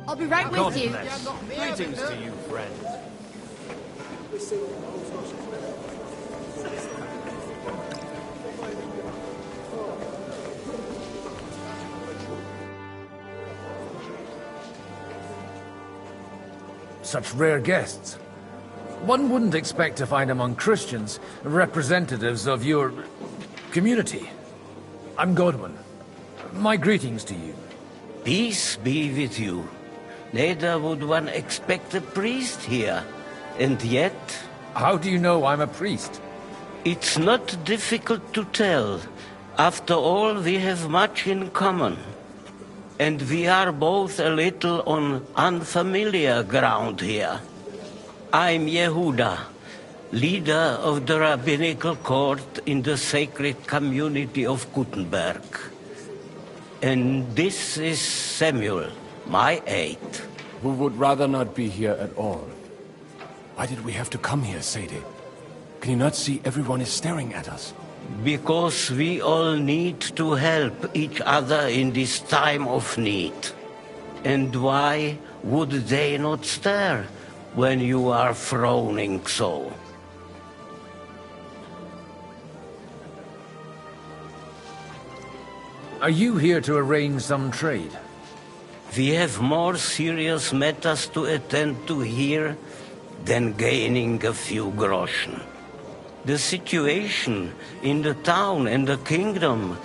I'll be right with you. Greetings to you, friend. Such rare guests. One wouldn't expect to find among Christians representatives of your community. I'm Godwin. My greetings to you. Peace be with you. Neither would one expect a priest here. And yet... How do you know I'm a priest? It's not difficult to tell. After all, we have much in common. And we are both a little on unfamiliar ground here. I'm Yehuda, leader of the rabbinical court in the sacred community of Gutenberg. And this is Samuel, my aide. Who would rather not be here at all. Why did we have to come here, Sadie? Can you not see everyone is staring at us? Because we all need to help each other in this time of need. And why would they not stare when you are frowning so? Are you here to arrange some trade? We have more serious matters to attend to here than gaining a few groschen. The situation in the town and the kingdom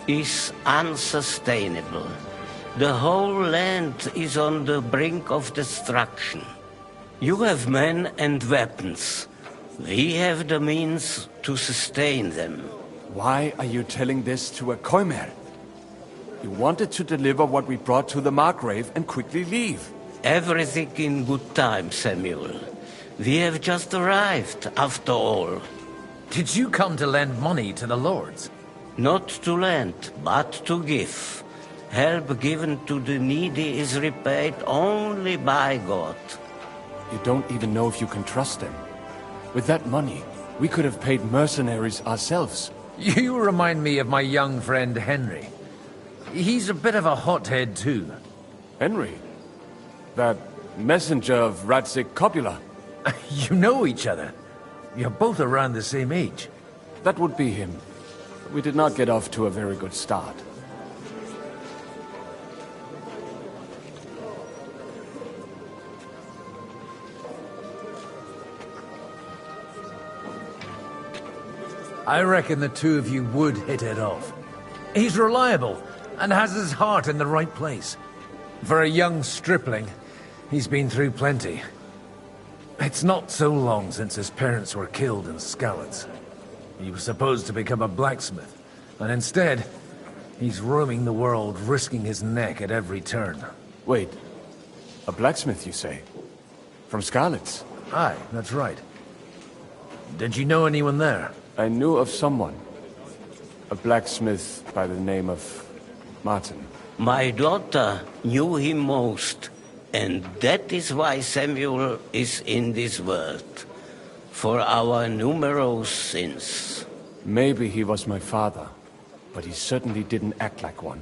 is unsustainable. The whole land is on the brink of destruction. You have men and weapons. We have the means to sustain them. Why are you telling this to a Koimer? You wanted to deliver what we brought to the Margrave and quickly leave. Everything in good time, Samuel. We have just arrived, after all. Did you come to lend money to the lords? Not to lend, but to give. Help given to the needy is repaid only by God. You don't even know if you can trust them. With that money, we could have paid mercenaries ourselves. You remind me of my young friend Henry. He's a bit of a hothead too. Henry? That messenger of Radzik Copula? You know each other. You're both around the same age. That would be him. We did not get off to a very good start. I reckon the two of you would hit it off. He's reliable and has his heart in the right place. For a young stripling, he's been through plenty. It's not so long since his parents were killed in Skalitz. He was supposed to become a blacksmith, and instead, he's roaming the world, risking his neck at every turn. Wait, a blacksmith, you say? From Skalitz? Aye, that's right. Did you know anyone there? I knew of someone. A blacksmith by the name of Martin. My daughter knew him most, and that is why Samuel is in this world. For our numerous sins. Maybe he was my father, but he certainly didn't act like one.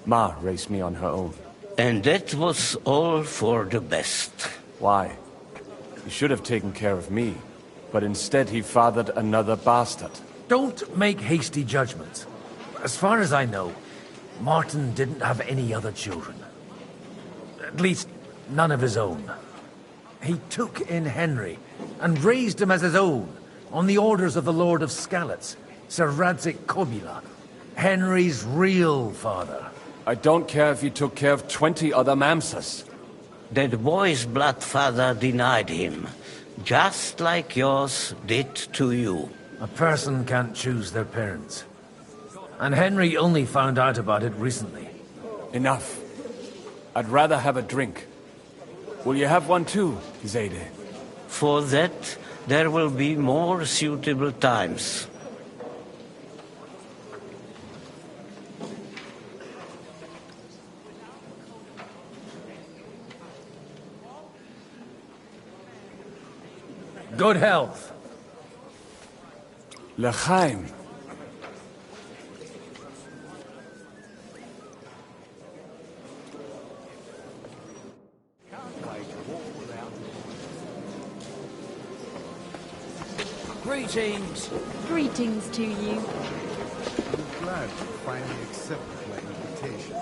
Ma raised me on her own. And that was all for the best. Why? He should have taken care of me, but instead he fathered another bastard. Don't make hasty judgments. As far as I know, Martin didn't have any other children. At least, none of his own. He took in Henry and raised him as his own, on the orders of the Lord of Skalitz, Sir Radzik Kobila, Henry's real father. I don't care if he took care of 20 other Mamsas. That boy's blood father denied him, just like yours did to you. A person can't choose their parents. And Henry only found out about it recently. Enough. I'd rather have a drink. Will you have one too, Zayde? For that, there will be more suitable times. Good health. L'chaim. Greetings. Greetings to you. I'm glad you finally accepted my invitation.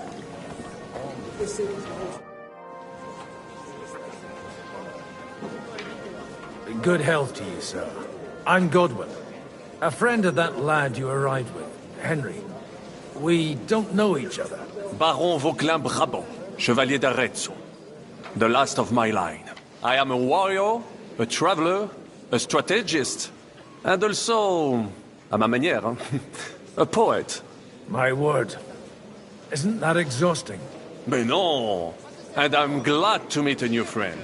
Good health to you, sir. I'm Godwin, a friend of that lad you arrived with, Henry. We don't know each other. Baron Vauclin Brabant, Chevalier d'Arezzo. The last of my line. I am a warrior, a traveler, a strategist, and also, à ma manière, a poet. My word. Isn't that exhausting? Mais non! And I'm glad to meet a new friend.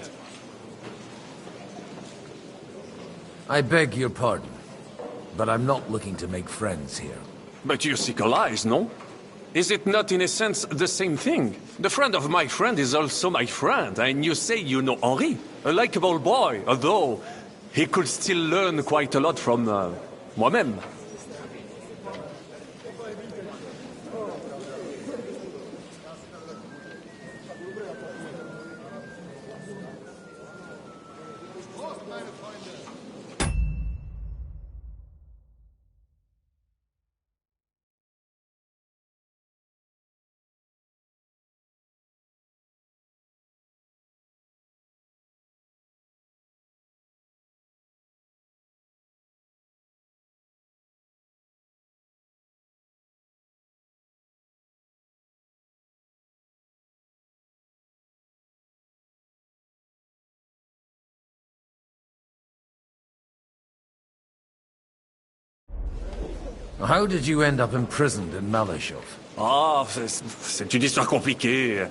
I beg your pardon, but I'm not looking to make friends here. But you seek allies, no? Is it not in a sense the same thing? The friend of my friend is also my friend, and you say you know Henri, a likable boy, although he could still learn quite a lot from moi-même. How did you end up imprisoned in Malashov? Ah, c'est une histoire compliquée.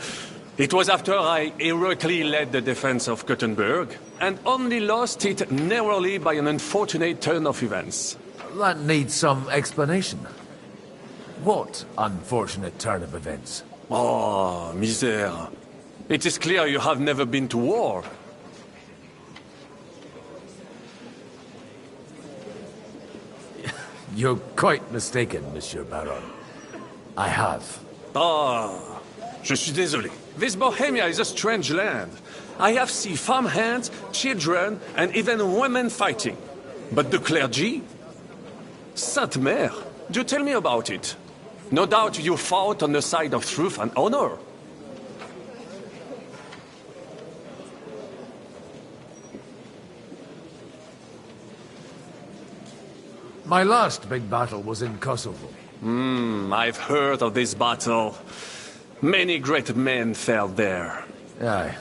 It was after I heroically led the defense of Gothenburg, and only lost it narrowly by an unfortunate turn of events. That needs some explanation. What unfortunate turn of events? Oh, misère. It is clear you have never been to war. You're quite mistaken, Monsieur Baron. I have. Ah, je suis désolé. This Bohemia is a strange land. I have seen farmhands, children, and even women fighting. But the clergy? Sainte Mère, do tell me about it. No doubt you fought on the side of truth and honor. My last big battle was in Kosovo. I've heard of this battle. Many great men fell there. Aye.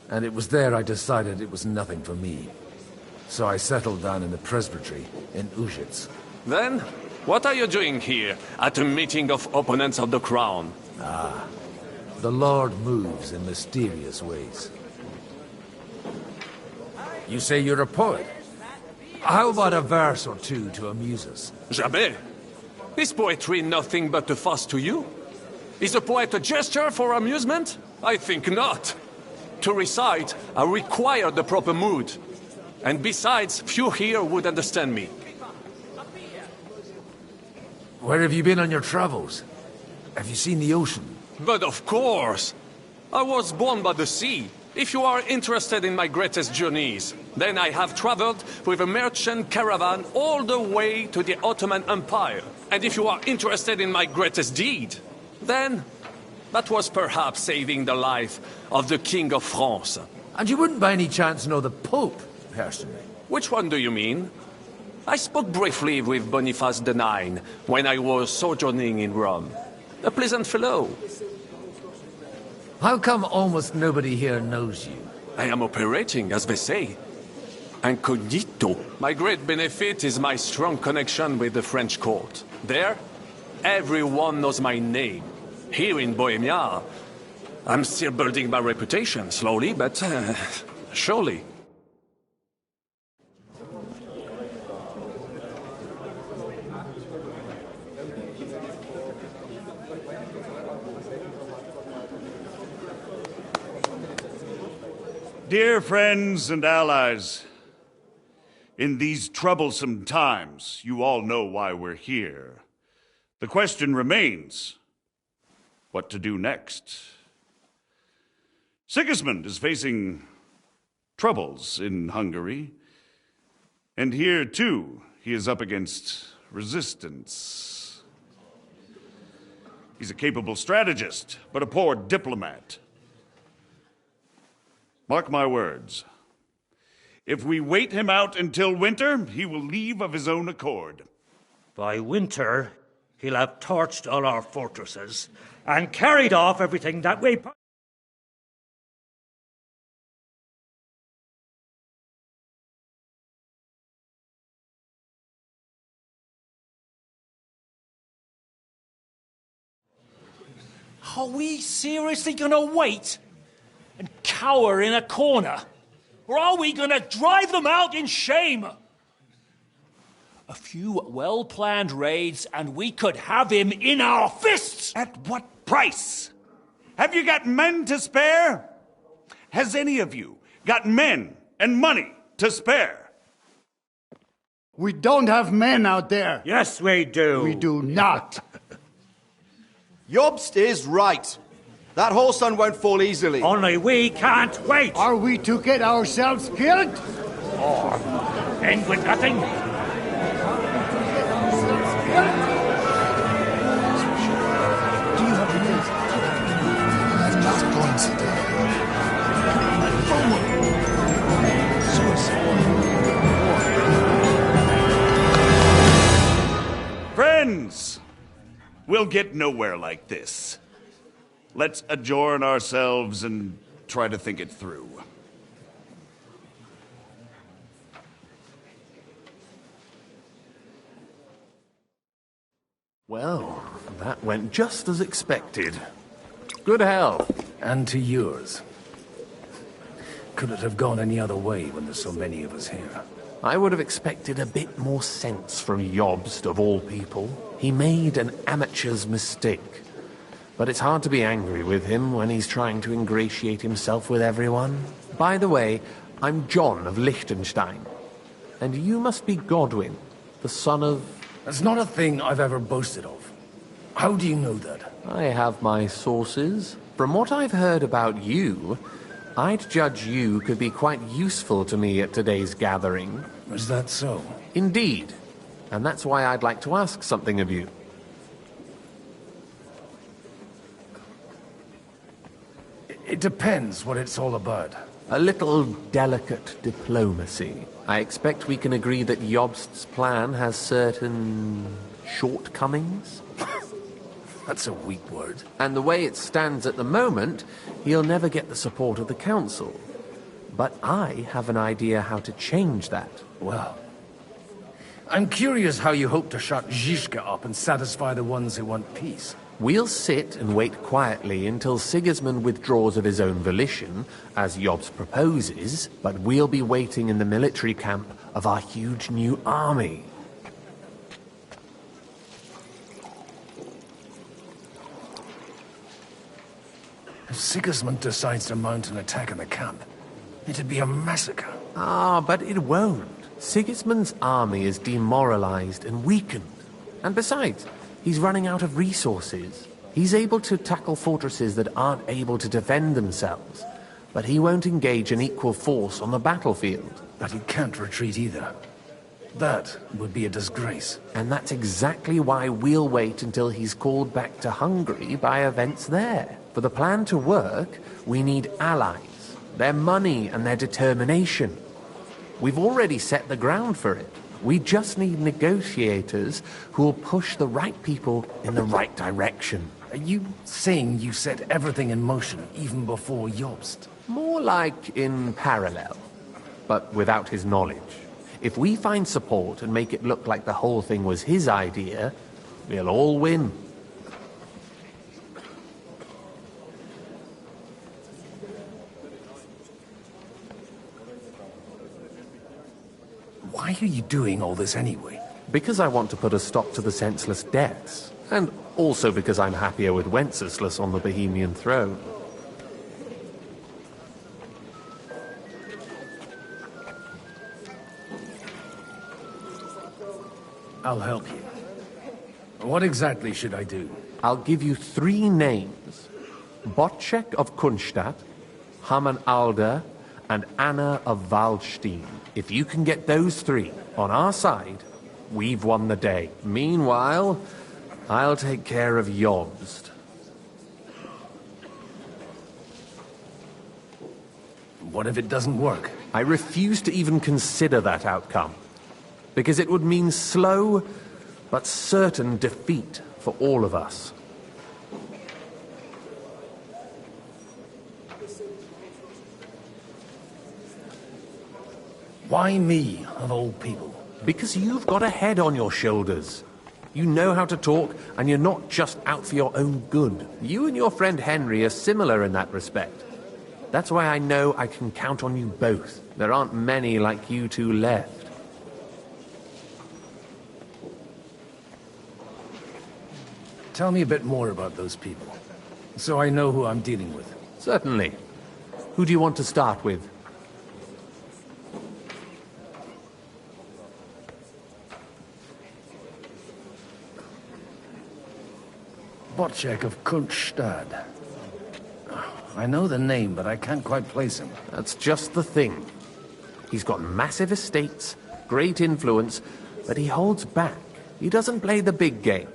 And it was there I decided it was nothing for me. So I settled down in the presbytery in Ujits. Then, what are you doing here, at a meeting of opponents of the crown? The Lord moves in mysterious ways. You say you're a poet? How about a verse or two to amuse us? Jamais. Is poetry nothing but a farce to you? Is a poet a gesture for amusement? I think not. To recite, I require the proper mood. And besides, few here would understand me. Where have you been on your travels? Have you seen the ocean? But of course! I was born by the sea. If you are interested in my greatest journeys, then I have traveled with a merchant caravan all the way to the Ottoman Empire. And if you are interested in my greatest deed, then that was perhaps saving the life of the King of France. And you wouldn't by any chance know the Pope, personally? Which one do you mean? I spoke briefly with Boniface IX when I was sojourning in Rome. A pleasant fellow. How come almost nobody here knows you? I am operating, as they say. Incognito. My great benefit is my strong connection with the French court. There, everyone knows my name. Here in Bohemia, I'm still building my reputation, slowly, but surely. Dear friends and allies, in these troublesome times, you all know why we're here. The question remains, what to do next? Sigismund is facing troubles in Hungary. And here, too, he is up against resistance. He's a capable strategist, but a poor diplomat. Mark my words. If we wait him out until winter, he will leave of his own accord. By winter, he'll have torched all our fortresses and carried off everything that we... Are we seriously gonna wait and cower in a corner? Or are we gonna drive them out in shame? A few well-planned raids and we could have him in our fists! At what price? Have you got men to spare? Has any of you got men and money to spare? We don't have men out there. Yes, we do. We do not. Jobst is right. That whoreson won't fall easily. Only we can't wait. Are we to get ourselves killed? Or end with nothing. Friends, we'll get nowhere like this. Let's adjourn ourselves and try to think it through. Well, that went just as expected. Good health. And to yours. Could it have gone any other way when there's so many of us here? I would have expected a bit more sense from Jobst, of all people. He made an amateur's mistake. But it's hard to be angry with him when he's trying to ingratiate himself with everyone. By the way, I'm John of Liechtenstein. And you must be Godwin, the son of... That's not a thing I've ever boasted of. How do you know that? I have my sources. From what I've heard about you, I'd judge you could be quite useful to me at today's gathering. Is that so? Indeed. And that's why I'd like to ask something of you. It depends what it's all about. A little delicate diplomacy. I expect we can agree that Jobst's plan has certain shortcomings. That's a weak word. And the way it stands at the moment, he'll never get the support of the council. But I have an idea how to change that. Well, I'm curious how you hope to shut Zizka up and satisfy the ones who want peace. We'll sit and wait quietly until Sigismund withdraws of his own volition, as Jobst proposes, but we'll be waiting in the military camp of our huge new army. If Sigismund decides to mount an attack on the camp, it'd be a massacre. Ah, but it won't. Sigismund's army is demoralized and weakened. And besides, he's running out of resources. He's able to tackle fortresses that aren't able to defend themselves, but he won't engage an equal force on the battlefield. But he can't retreat either. That would be a disgrace. And that's exactly why we'll wait until he's called back to Hungary by events there. For the plan to work, we need allies, their money and their determination. We've already set the ground for it. We just need negotiators who will push the right people in the right direction. Are you saying you set everything in motion even before Jobst? More like in parallel, but without his knowledge. If we find support and make it look like the whole thing was his idea, we'll all win. Why are you doing all this anyway? Because I want to put a stop to the senseless deaths, and also because I'm happier with Wenceslas on the Bohemian throne. I'll help you. What exactly should I do? I'll give you 3 names. Botchek of Kunstadt, Hamann Alder, and Anna of Waldstein. If you can get those three on our side, we've won the day. Meanwhile, I'll take care of Jobst. What if it doesn't work? I refuse to even consider that outcome, because it would mean slow but certain defeat for all of us. Why me, of all people? Because you've got a head on your shoulders. You know how to talk, and you're not just out for your own good. You and your friend Henry are similar in that respect. That's why I know I can count on you both. There aren't many like you two left. Tell me a bit more about those people, so I know who I'm dealing with. Certainly. Who do you want to start with? Wojciech of Kunststadt. I know the name, but I can't quite place him. That's just the thing. He's got massive estates, great influence, but he holds back. He doesn't play the big game,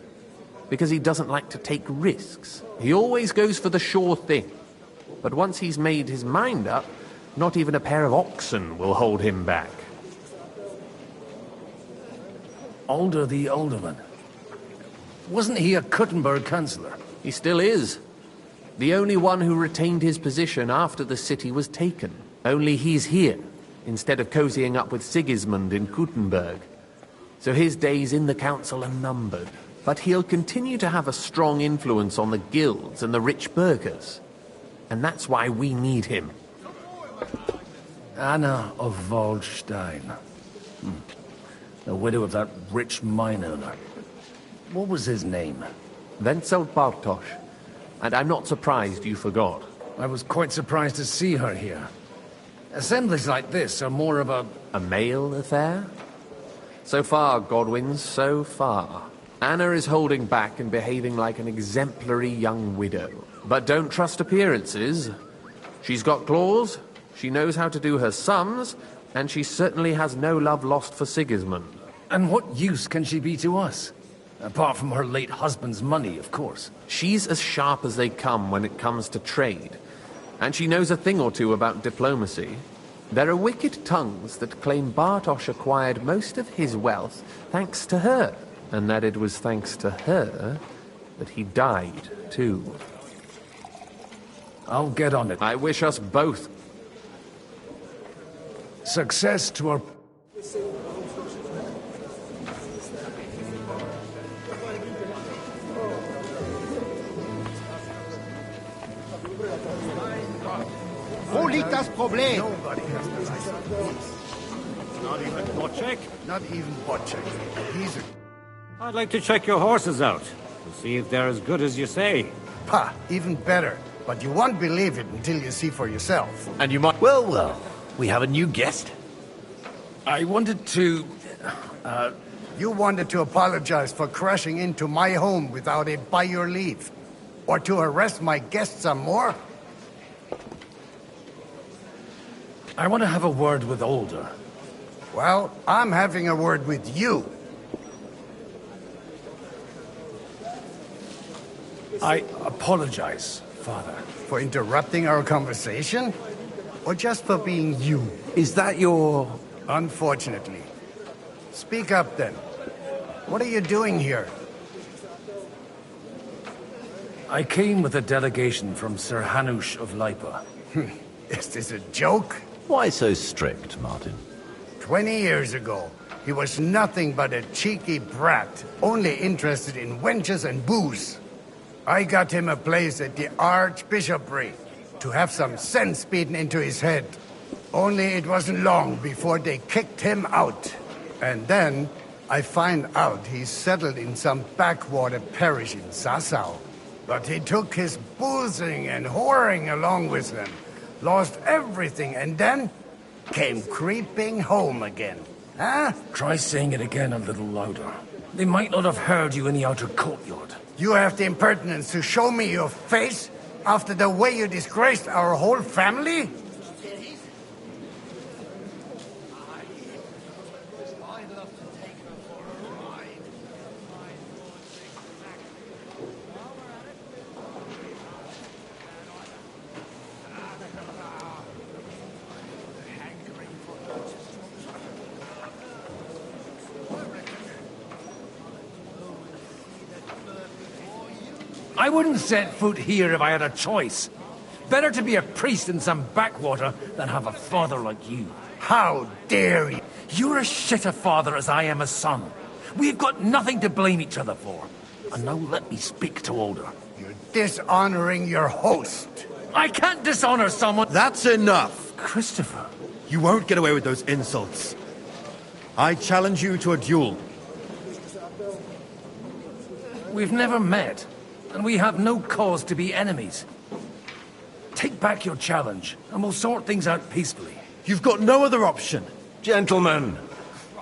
because he doesn't like to take risks. He always goes for the sure thing. But once he's made his mind up, not even a pair of oxen will hold him back. Alder the Alderman. Wasn't he a Kuttenberg Chancellor? He still is. The only one who retained his position after the city was taken. Only he's here, instead of cozying up with Sigismund in Kuttenberg. So his days in the council are numbered. But he'll continue to have a strong influence on the guilds and the rich burghers. And that's why we need him. Anna of Waldstein. The widow of that rich mine owner. What was his name? Wenzel Bartosz. And I'm not surprised you forgot. I was quite surprised to see her here. Assemblies like this are more of a male affair? So far, Godwin, so far. Anna is holding back and behaving like an exemplary young widow. But don't trust appearances. She's got claws, she knows how to do her sums, and she certainly has no love lost for Sigismund. And what use can she be to us? Apart from her late husband's money, of course. She's as sharp as they come when it comes to trade. And she knows a thing or two about diplomacy. There are wicked tongues that claim Bartosz acquired most of his wealth thanks to her. And that it was thanks to her that he died, too. I'll get on it. I wish us both success to our... Wo liegt das Problem? Nobody has the license. Not even Wojciech? Not even Wojciech. He's a... I'd like to check your horses out, to see if they're as good as you say. Pa, even better. But you won't believe it until you see for yourself. And you might... Well, we have a new guest. I wanted to... You wanted to apologize for crashing into my home without it by your leave. Or to arrest my guests some more? I want to have a word with Alder. Well, I'm having a word with you. I apologize, Father. For interrupting our conversation? Or just for being you? Is that your... Unfortunately. Speak up, then. What are you doing here? I came with a delegation from Sir Hanush of Lipa. Is this a joke? Why so strict, Martin? 20 years ago, he was nothing but a cheeky brat, only interested in wenches and booze. I got him a place at the Archbishopric to have some sense beaten into his head. Only it wasn't long before they kicked him out. And then I find out he's settled in some backwater parish in Sassau. But he took his boozing and whoring along with him, lost everything, and then came creeping home again. Huh? Try saying it again a little louder. They might not have heard you in the outer courtyard. You have the impertinence to show me your face after the way you disgraced our whole family? I wouldn't set foot here if I had a choice. Better to be a priest in some backwater than have a father like you. How dare you? You're as shit a father as I am a son. We've got nothing to blame each other for. And now let me speak to Alder. You're dishonoring your host. I can't dishonor someone. That's enough. Christopher. You won't get away with those insults. I challenge you to a duel. We've never met, and we have no cause to be enemies. Take back your challenge, and we'll sort things out peacefully. You've got no other option. Gentlemen,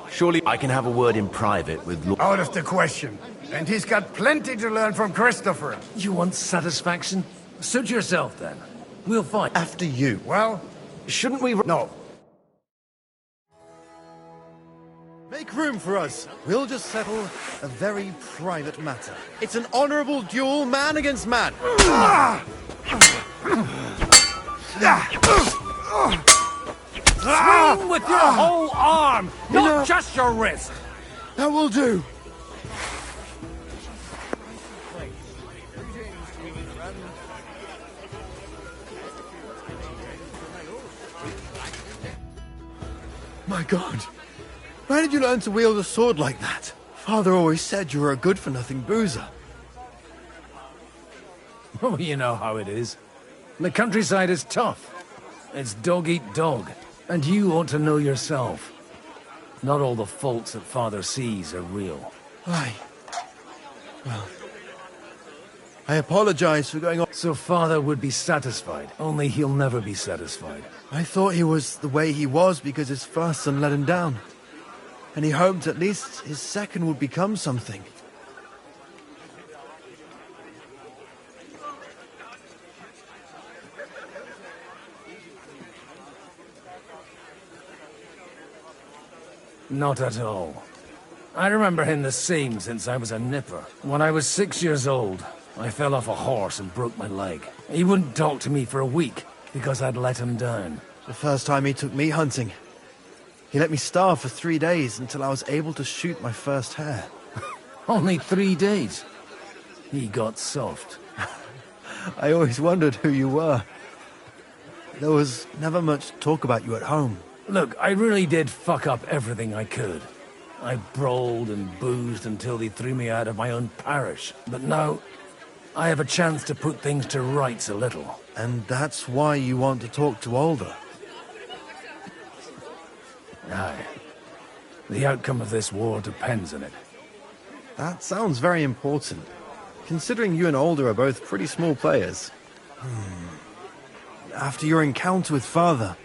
surely I can have a word in private with Lord... Out of the question. And he's got plenty to learn from Christopher. You want satisfaction? Suit yourself, then. We'll fight. After you. Well, shouldn't we... No. Make room for us. We'll just settle a very private matter. It's an honorable duel, man against man. Swing with your whole arm, not just your wrist. That will do. My God. Where did you learn to wield a sword like that? Father always said you were a good-for-nothing boozer. Oh, you know how it is. The countryside is tough. It's dog-eat-dog. And you ought to know yourself. Not all the faults that Father sees are real. Aye. Well, I apologize for going on. So Father would be satisfied, only he'll never be satisfied. I thought he was the way he was because his first son let him down. And he hoped at least his second would become something. Not at all. I remember him the same since I was a nipper. When I was 6 years old, I fell off a horse and broke my leg. He wouldn't talk to me for a week because I'd let him down. The first time he took me hunting, he let me starve for 3 days until I was able to shoot my first hare. Only 3 days? He got soft. I always wondered who you were. There was never much talk about you at home. Look, I really did fuck up everything I could. I brawled and boozed until they threw me out of my own parish. But now, I have a chance to put things to rights a little. And that's why you want to talk to Alder? Aye. The outcome of this war depends on it. That sounds very important, considering you and Alder are both pretty small players. After your encounter with Father,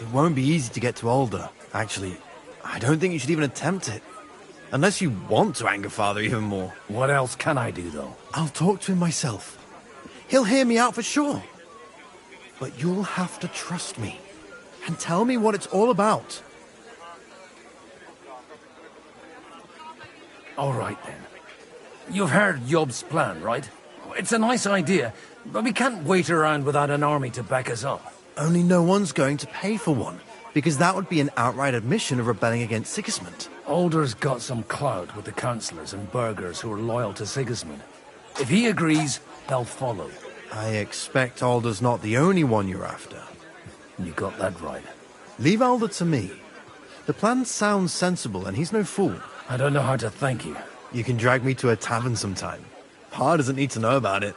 it won't be easy to get to Alder. Actually, I don't think you should even attempt it. Unless you want to anger Father even more. What else can I do, though? I'll talk to him myself. He'll hear me out for sure. But you'll have to trust me. And tell me what it's all about. All right, then. You've heard Yob's plan, right? It's a nice idea, but we can't wait around without an army to back us up. Only no one's going to pay for one, because that would be an outright admission of rebelling against Sigismund. Alder's got some clout with the councillors and burghers who are loyal to Sigismund. If he agrees, they'll follow. I expect Alder's not the only one you're after. You got that right. Leave Alder to me. The plan sounds sensible, and he's no fool. I don't know how to thank you. You can drag me to a tavern sometime. Pa doesn't need to know about it.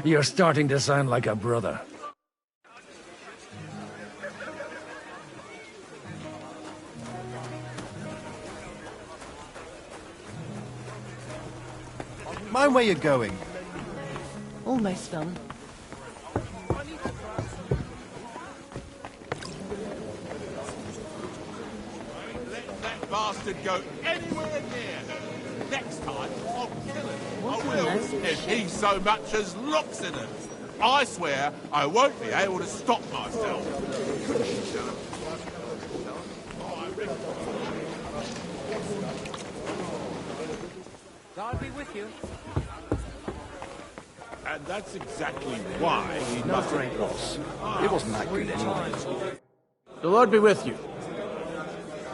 You're starting to sound like a brother. Mind where you're going. Almost done. That bastard go anywhere near. Next time, I'll kill him. I will, if he so much as looks at it. I swear I won't be able to stop myself. I'll be with you. And that's exactly why he must have lost. It wasn't that good anyway. The Lord be with you.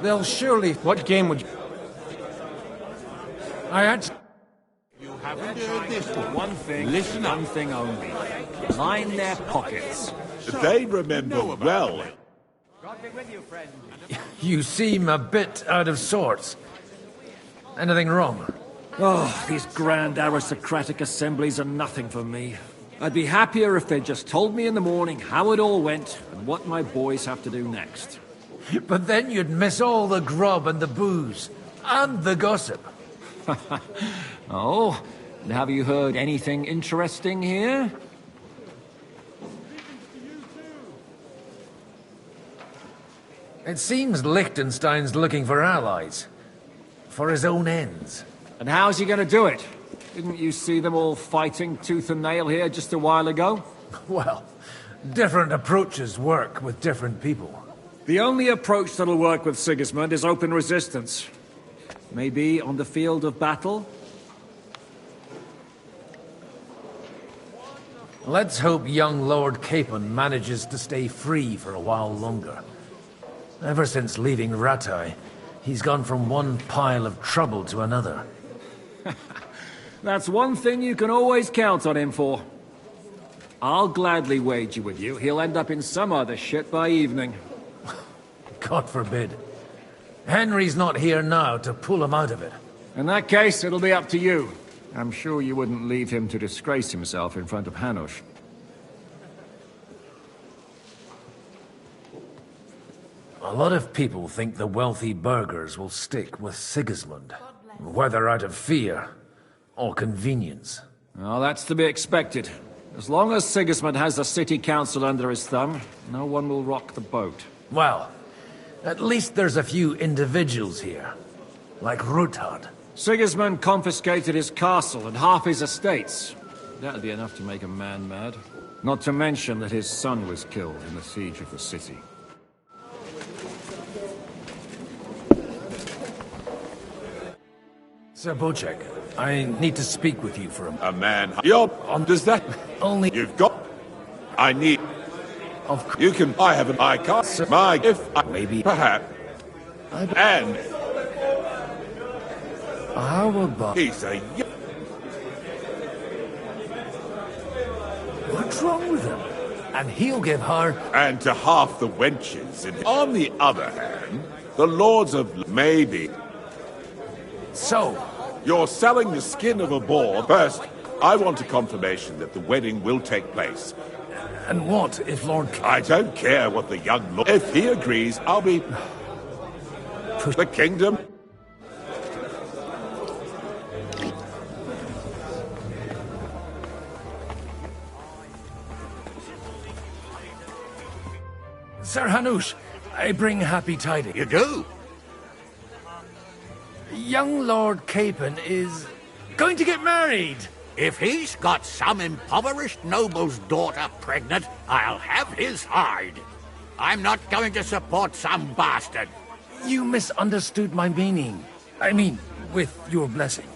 They'll surely... What game would you... I had... You have haven't heard this one. One thing, Listen up. one thing only. Line their pockets. They remember well. You seem a bit out of sorts. Anything wrong? Oh, these grand aristocratic assemblies are nothing for me. I'd be happier if they just told me in the morning how it all went and what my boys have to do next. But then you'd miss all the grub and the booze. And the gossip. Oh, and have you heard anything interesting here? It seems Liechtenstein's looking for allies. For his own ends. And how's he going to do it? Didn't you see them all fighting tooth and nail here just a while ago? Well, different approaches work with different people. The only approach that'll work with Sigismund is open resistance. Maybe on the field of battle? Let's hope young Lord Capon manages to stay free for a while longer. Ever since leaving Rattay, he's gone from one pile of trouble to another. That's one thing you can always count on him for. I'll gladly wager with you he'll end up in some other shit by evening. God forbid. Henry's not here now to pull him out of it. In that case, it'll be up to you. I'm sure you wouldn't leave him to disgrace himself in front of Hanush. A lot of people think the wealthy burghers will stick with Sigismund, whether out of fear or convenience. Well, that's to be expected. As long as Sigismund has the city council under his thumb, no one will rock the boat. Well, at least there's a few individuals here, like Ruthard. Sigismund confiscated his castle and half his estates. That'll be enough to make a man mad. Not to mention that his son was killed in the siege of the city. Sir Bocek, I need to speak with you for a moment. A man. Yup. Does that? Only... You've got. I need. Of You can. I have an. I can't. Sir, My. If. I, maybe. Perhaps. And. How about... He's a. What's wrong with him? And he'll give her... And to half the wenches. On the other hand, the lords of. Maybe. So... You're selling the skin of a boar. First, I want a confirmation that the wedding will take place. And what if Lord... I don't care what the young lord... If he agrees, I'll be... The kingdom... Sir Hanush, I bring happy tidings. You do? Young Lord Capon is... going to get married! If he's got some impoverished noble's daughter pregnant, I'll have his hide. I'm not going to support some bastard. You misunderstood my meaning. I mean, with your blessing.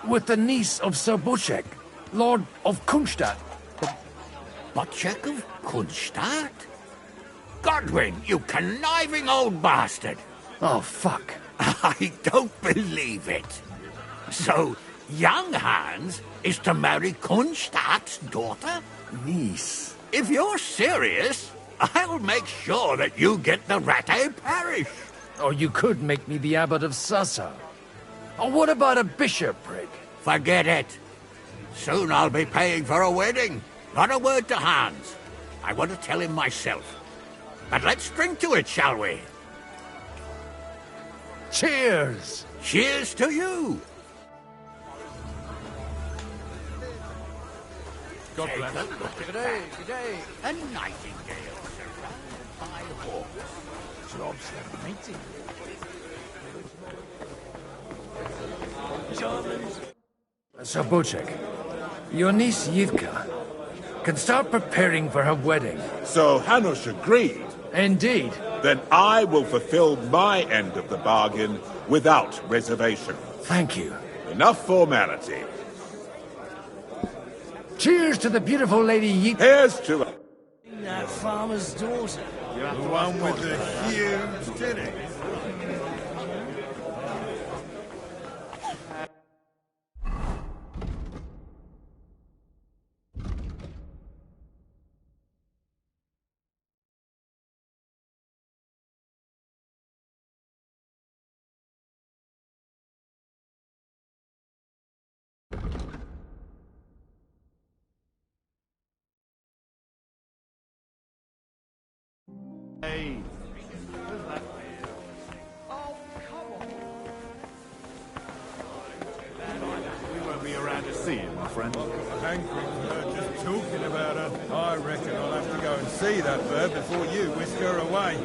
With the niece of Sir Bocek, Lord of Kunstadt. Bocek of Kunstadt? Godwin, you conniving old bastard! Oh, fuck. I don't believe it. So, young Hans is to marry Kunstadt's daughter? Niece. If you're serious, I'll make sure that you get the Rattay parish. Or you could make me the abbot of Sassa. Or what about a bishopric? Forget it. Soon I'll be paying for a wedding. Not a word to Hans. I want to tell him myself. But let's drink to it, shall we? Cheers! Cheers to you! God bless. Good day. A nightingale surrounded by hawks. Sir Bocek, your niece Yivka can start preparing for her wedding. So Hanush agreed. Indeed. Then I will fulfill my end of the bargain without reservation. Thank you. Enough formality. Cheers to the beautiful Lady Yivka. Here's to... That farmer's daughter. The one with the huge titties. Hey. We won't be around to see him, my friend. Hankering for her just talking about her. I reckon I'll have to go and see that bird before you whisk her away.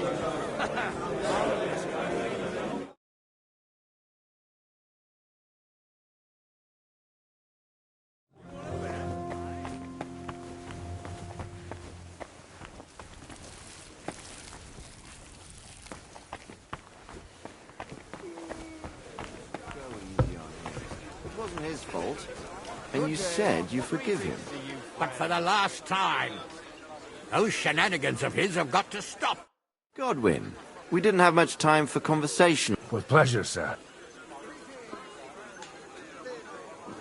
It wasn't his fault. And you said you forgive him. But for the last time, those shenanigans of his have got to stop. Godwin, we didn't have much time for conversation. With pleasure, sir.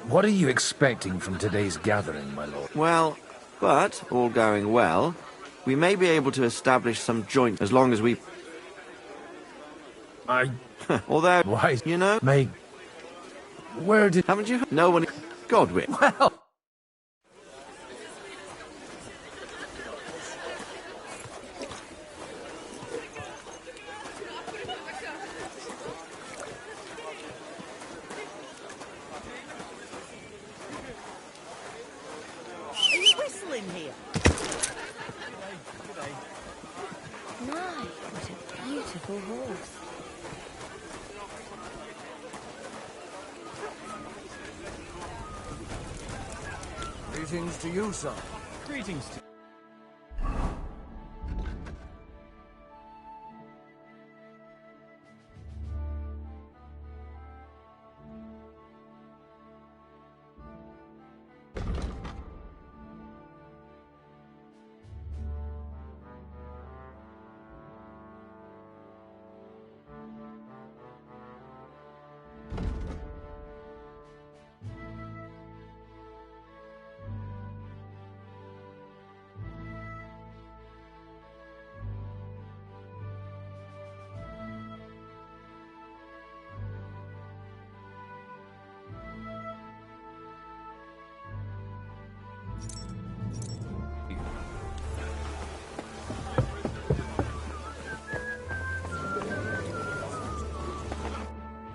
What are you expecting from today's gathering, my lord? Well, but, all going well, we may be able to establish some joint as long as we... Although, why, you know... Where did... Haven't you... No one... Godwin. Well... Are you whistling here? My, what a beautiful horse. Greetings to you, sir. Greetings to...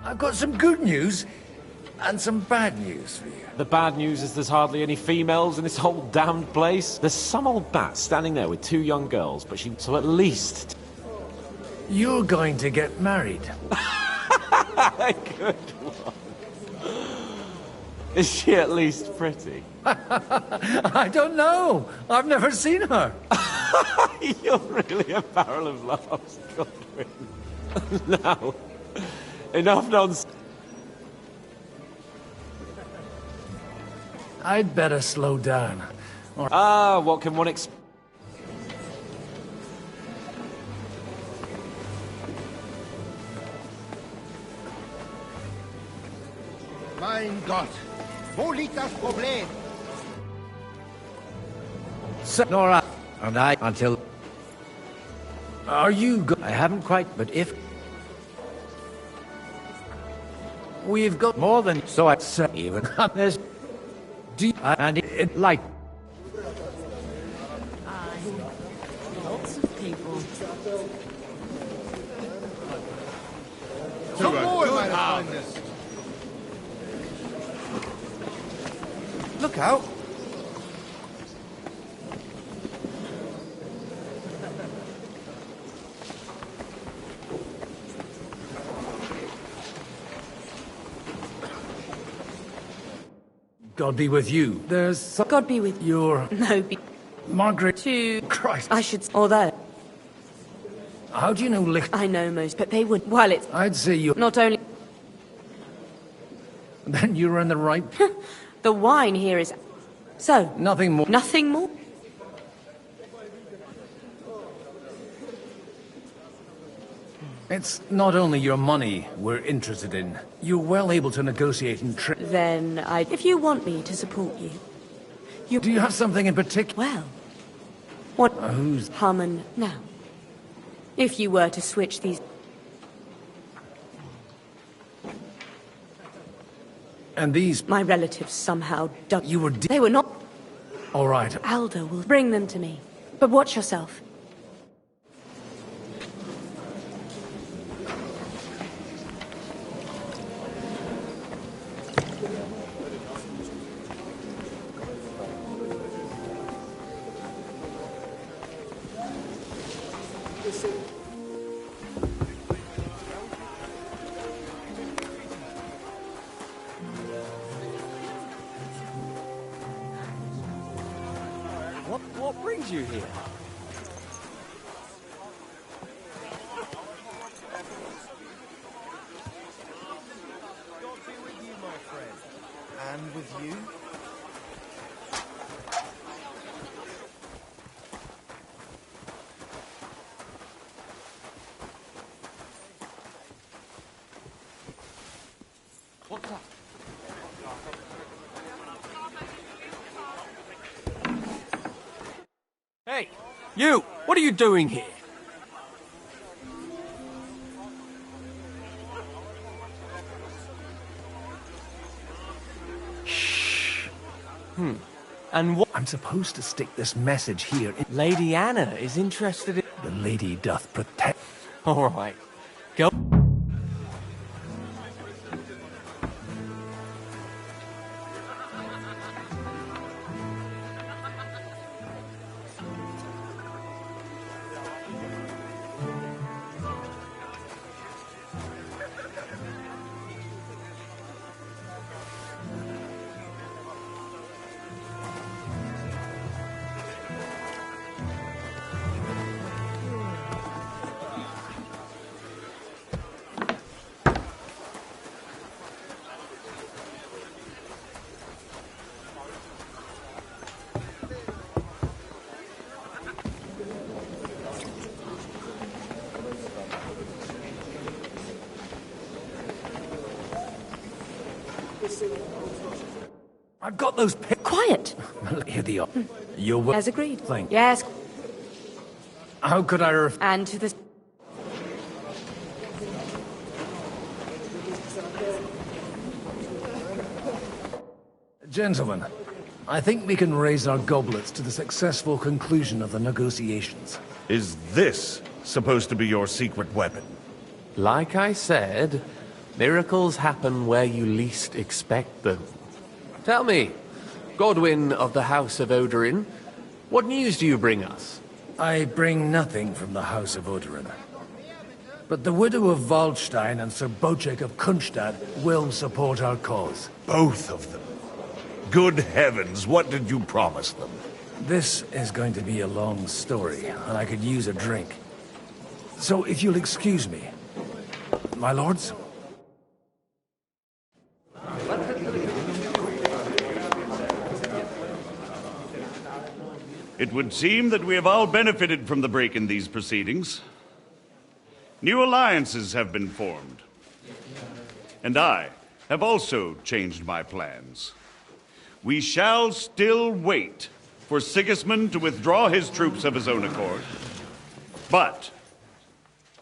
I've got some good news and some bad news for you. The bad news is there's hardly any females in this whole damned place. There's some old bat standing there with two young girls, but so at least... You're going to get married. Good one. Is she at least pretty? I don't know. I've never seen her. You're really a barrel of laughs, Godwin. Now, enough nonsense. I'd better slow down. What can one expect? Mein Gott, wo liegt das Problem? Nora and I until... Are you I haven't quite, but if... We've got more than... So I say even... There's... And it like... Lots of people. Some more might have found this. Look out! God be with you. There's... God be with your... No, be... Margaret... To... Christ. I should... Although... How do you know Lich... I know most, but they would... While it's... I'd say you... Not only... Then you're in the right... The wine here is... So... Nothing more... Nothing more? It's not only your money we're interested in. You're well able to negotiate and trade. Then if you want me to support you... Do you have something in particular? Well... What... Who's... Harmon now. If you were to switch these... And these... My relatives somehow dug... You were... They were not... All right. Aldo will bring them to me. But watch yourself. What brings you here? And with you? What's up? Hey, you! What are you doing here? Shh. And what? I'm supposed to stick this message here. Lady Anna is interested in... The lady doth protect. All right. Go. I've got those Quiet. Here they are. You're As agreed. Thank you. Yes. How could I And to the... Gentlemen, I think we can raise our goblets to the successful conclusion of the negotiations. Is this supposed to be your secret weapon? Like I said, miracles happen where you least expect them. Tell me, Godwin of the House of Odorin, what news do you bring us? I bring nothing from the House of Odorin. But the widow of Waldstein and Sir Bocek of Kunstad will support our cause. Both of them? Good heavens, what did you promise them? This is going to be a long story, and I could use a drink. So if you'll excuse me. My lords? It would seem that we have all benefited from the break in these proceedings. New alliances have been formed. And I have also changed my plans. We shall still wait for Sigismund to withdraw his troops of his own accord. But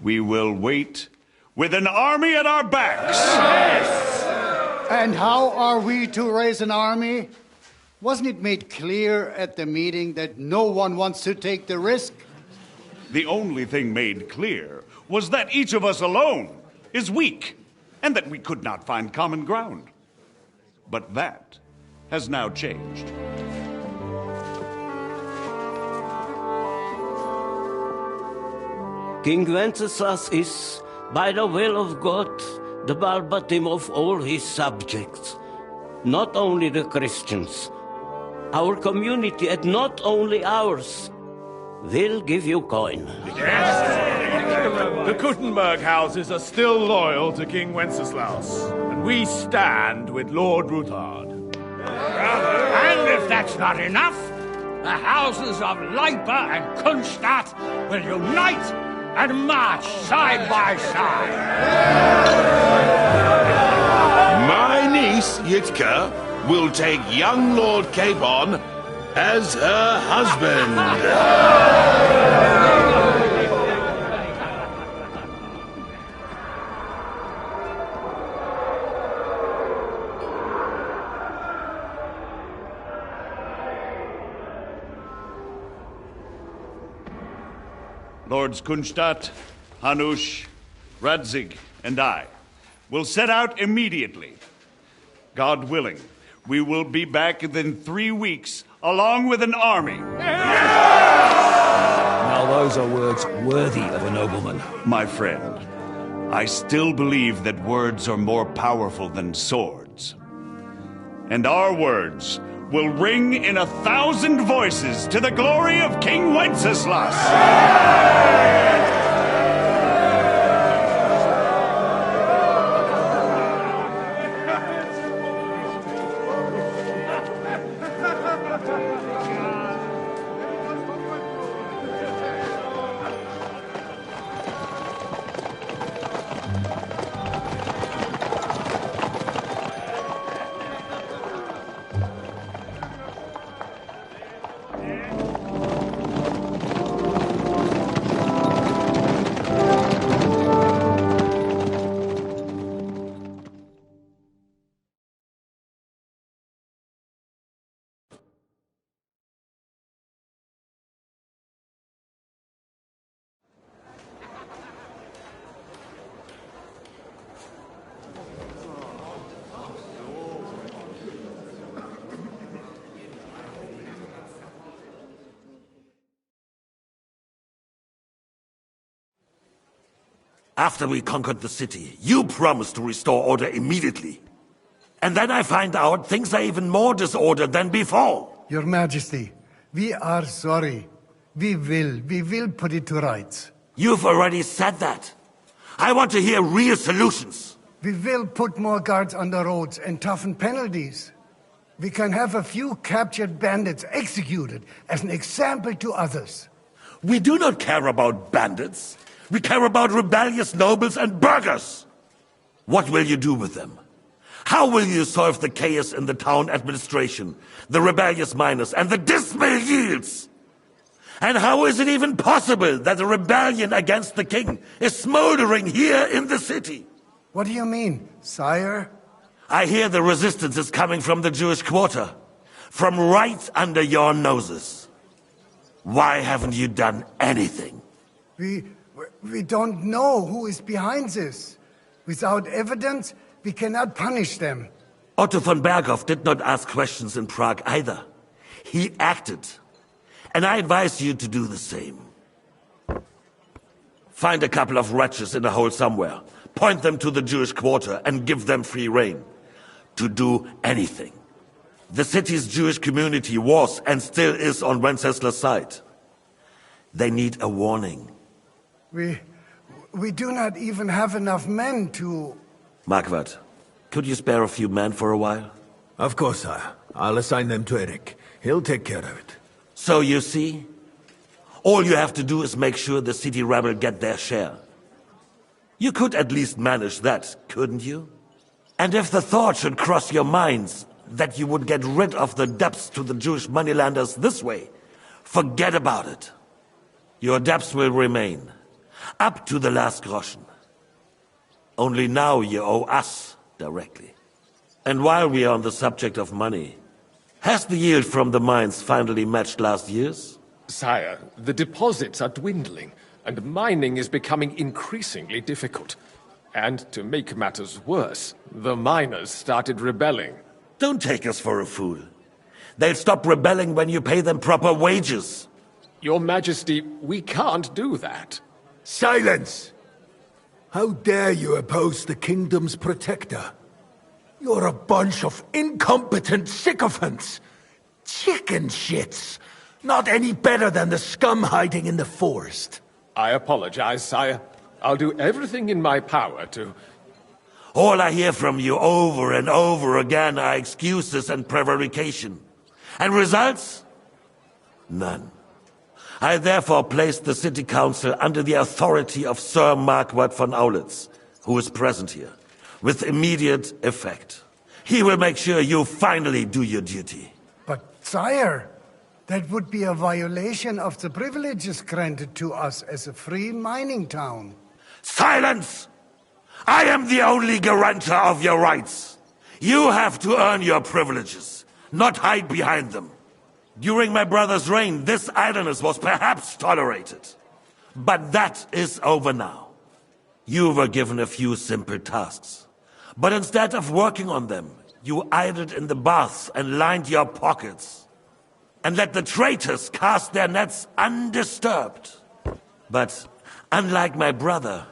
we will wait with an army at our backs. Yes. And how are we to raise an army? Wasn't it made clear at the meeting that no one wants to take the risk? The only thing made clear was that each of us alone is weak, and that we could not find common ground. But that has now changed. King Wenceslas is, by the will of God, the Balbatim of all his subjects. Not only the Christians, our community, and not only ours, will give you coin. Yes. The Kuttenberg houses are still loyal to King Wenceslaus, and we stand with Lord Ruthard. And if that's not enough, the houses of Leipa and Kunstadt will unite and march side by side. My niece, Yitka, will take young Lord Capon as her husband. Lords Kunstadt, Hanush, Radzig, and I will set out immediately. God willing, we will be back within 3 weeks, along with an army. Now Well, those are words worthy of a nobleman. My friend, I still believe that words are more powerful than swords. And our words will ring in 1,000 voices to the glory of King Wenceslas! After we conquered the city, you promised to restore order immediately. And then I find out things are even more disordered than before. Your Majesty, we are sorry. We will put it to rights. You've already said that. I want to hear real solutions. We will put more guards on the roads and toughen penalties. We can have a few captured bandits executed as an example to others. We do not care about bandits. We care about rebellious nobles and burghers. What will you do with them? How will you solve the chaos in the town administration, the rebellious miners, and the dismal yields? And how is it even possible that a rebellion against the king is smoldering here in the city? What do you mean, sire? I hear the resistance is coming from the Jewish quarter, from right under your noses. Why haven't you done anything? We don't know who is behind this. Without evidence, we cannot punish them. Otto von Berghoff did not ask questions in Prague either. He acted. And I advise you to do the same. Find a couple of wretches in a hole somewhere, point them to the Jewish quarter, and give them free rein to do anything. The city's Jewish community was and still is on Wenceslas' side. They need a warning. We do not even have enough men to... Marquardt, could you spare a few men for a while? Of course, sire. I'll assign them to Eric. He'll take care of it. So you see, all you have to do is make sure the city rebel get their share. You could at least manage that, couldn't you? And if the thought should cross your minds that you would get rid of the debts to the Jewish moneylanders this way, forget about it. Your debts will remain, up to the last groschen. Only now you owe us directly. And while we are on the subject of money, has the yield from the mines finally matched last year's? Sire, the deposits are dwindling, and mining is becoming increasingly difficult. And to make matters worse, the miners started rebelling. Don't take us for a fool. They'll stop rebelling when you pay them proper wages. Your Majesty, we can't do that. Silence! How dare you oppose the kingdom's protector? You're a bunch of incompetent sycophants! Chicken shits! Not any better than the scum hiding in the forest. I apologize, sire. I'll do everything in my power to... All I hear from you over and over again are excuses and prevarication. And results? None. I therefore placed the city council under the authority of Sir Marquardt von Aulitz, who is present here, with immediate effect. He will make sure you finally do your duty. But, sire, that would be a violation of the privileges granted to us as a free mining town. Silence! I am the only guarantor of your rights. You have to earn your privileges, not hide behind them. During my brother's reign, this idleness was perhaps tolerated. But that is over now. You were given a few simple tasks. But instead of working on them, you idled in the baths and lined your pockets. And let the traitors cast their nets undisturbed. But unlike my brother,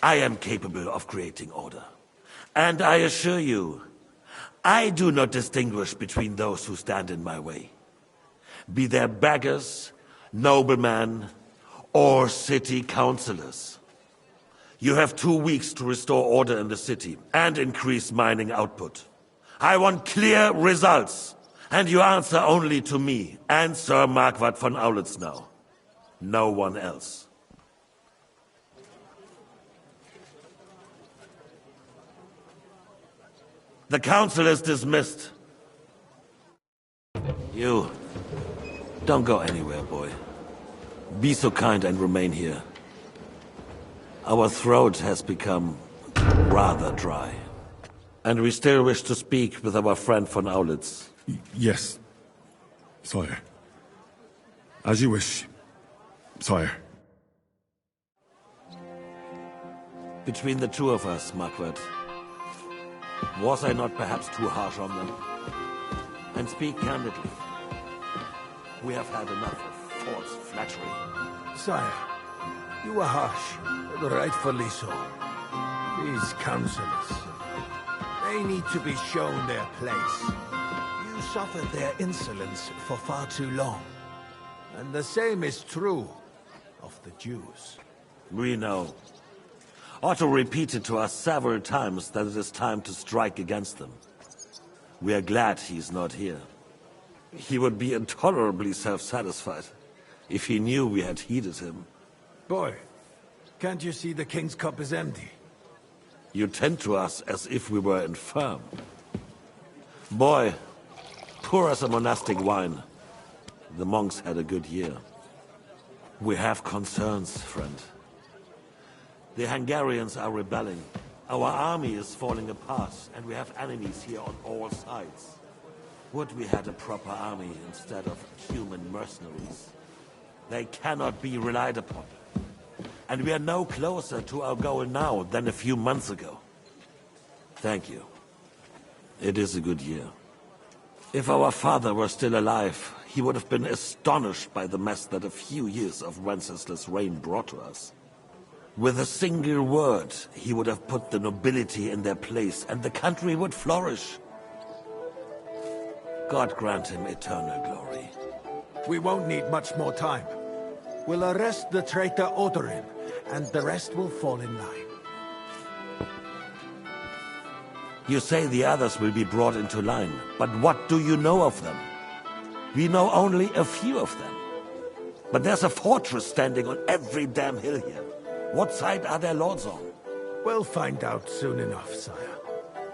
I am capable of creating order. And I assure you, I do not distinguish between those who stand in my way. Be they beggars, noblemen, or city councillors. You have 2 weeks to restore order in the city and increase mining output. I want clear results, and you answer only to me and Sir Marquardt von Aulitz now. No one else. The council is dismissed. You, don't go anywhere, boy. Be so kind and remain here. Our throat has become rather dry. And we still wish to speak with our friend von Aulitz. Yes, sire. As you wish, sire. Between the two of us, Marquardt, was I not perhaps too harsh on them? And speak candidly. We have had enough of false flattery. Sire, you were harsh, but rightfully so. These councillors, they need to be shown their place. You suffered their insolence for far too long. And the same is true of the Jews. We know. Otto repeated to us several times that it is time to strike against them. We are glad he's not here. He would be intolerably self-satisfied if he knew we had heeded him. Boy, can't you see the King's cup is empty? You tend to us as if we were infirm. Boy, pour us a monastic wine. The monks had a good year. We have concerns, friend. The Hungarians are rebelling. Our army is falling apart, and we have enemies here on all sides. Would we had a proper army instead of human mercenaries? They cannot be relied upon. And we are no closer to our goal now than a few months ago. Thank you. It is a good year. If our father were still alive, he would have been astonished by the mess that a few years of Wenceslas' reign brought to us. With a single word, he would have put the nobility in their place, and the country would flourish. God grant him eternal glory. We won't need much more time. We'll arrest the traitor Odorin, and the rest will fall in line. You say the others will be brought into line, but what do you know of them? We know only a few of them. But there's a fortress standing on every damn hill here. What side are their lords on? We'll find out soon enough, sire.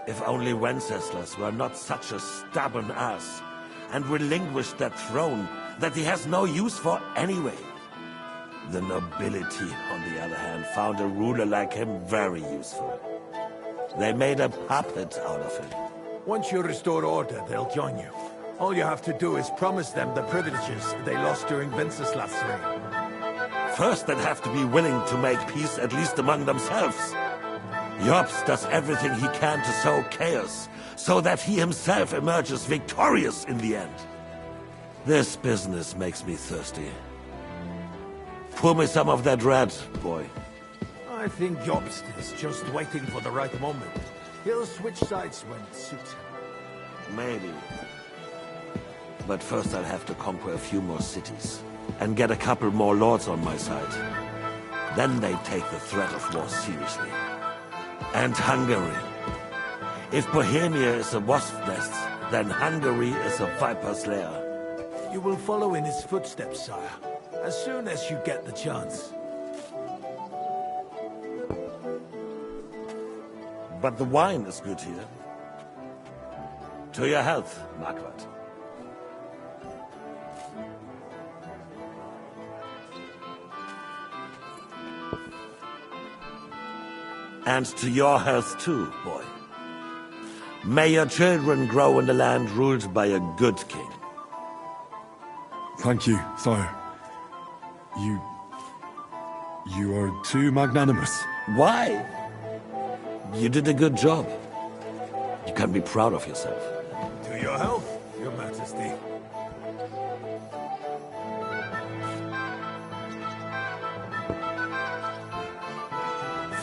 If only Wenceslas were not such a stubborn ass, and relinquished that throne that he has no use for anyway. The nobility, on the other hand, found a ruler like him very useful. They made a puppet out of him. Once you restore order, they'll join you. All you have to do is promise them the privileges they lost during Wenceslas' reign. First, they'd have to be willing to make peace at least among themselves. Jobst does everything he can to sow chaos, so that he himself emerges victorious in the end. This business makes me thirsty. Pour me some of that red, boy. I think Jobst is just waiting for the right moment. He'll switch sides when it suits him. Maybe. But first I'll have to conquer a few more cities, and get a couple more lords on my side. Then they take the threat of war seriously. And Hungary. If Bohemia is a wasp nest, then Hungary is a viper's lair. You will follow in his footsteps, sire, as soon as you get the chance. But the wine is good here. To your health, Marquardt. And to your health too, boy. May your children grow in a land ruled by a good king. Thank you, sire. You are too magnanimous. Why? You did a good job. You can be proud of yourself. To your health, your majesty.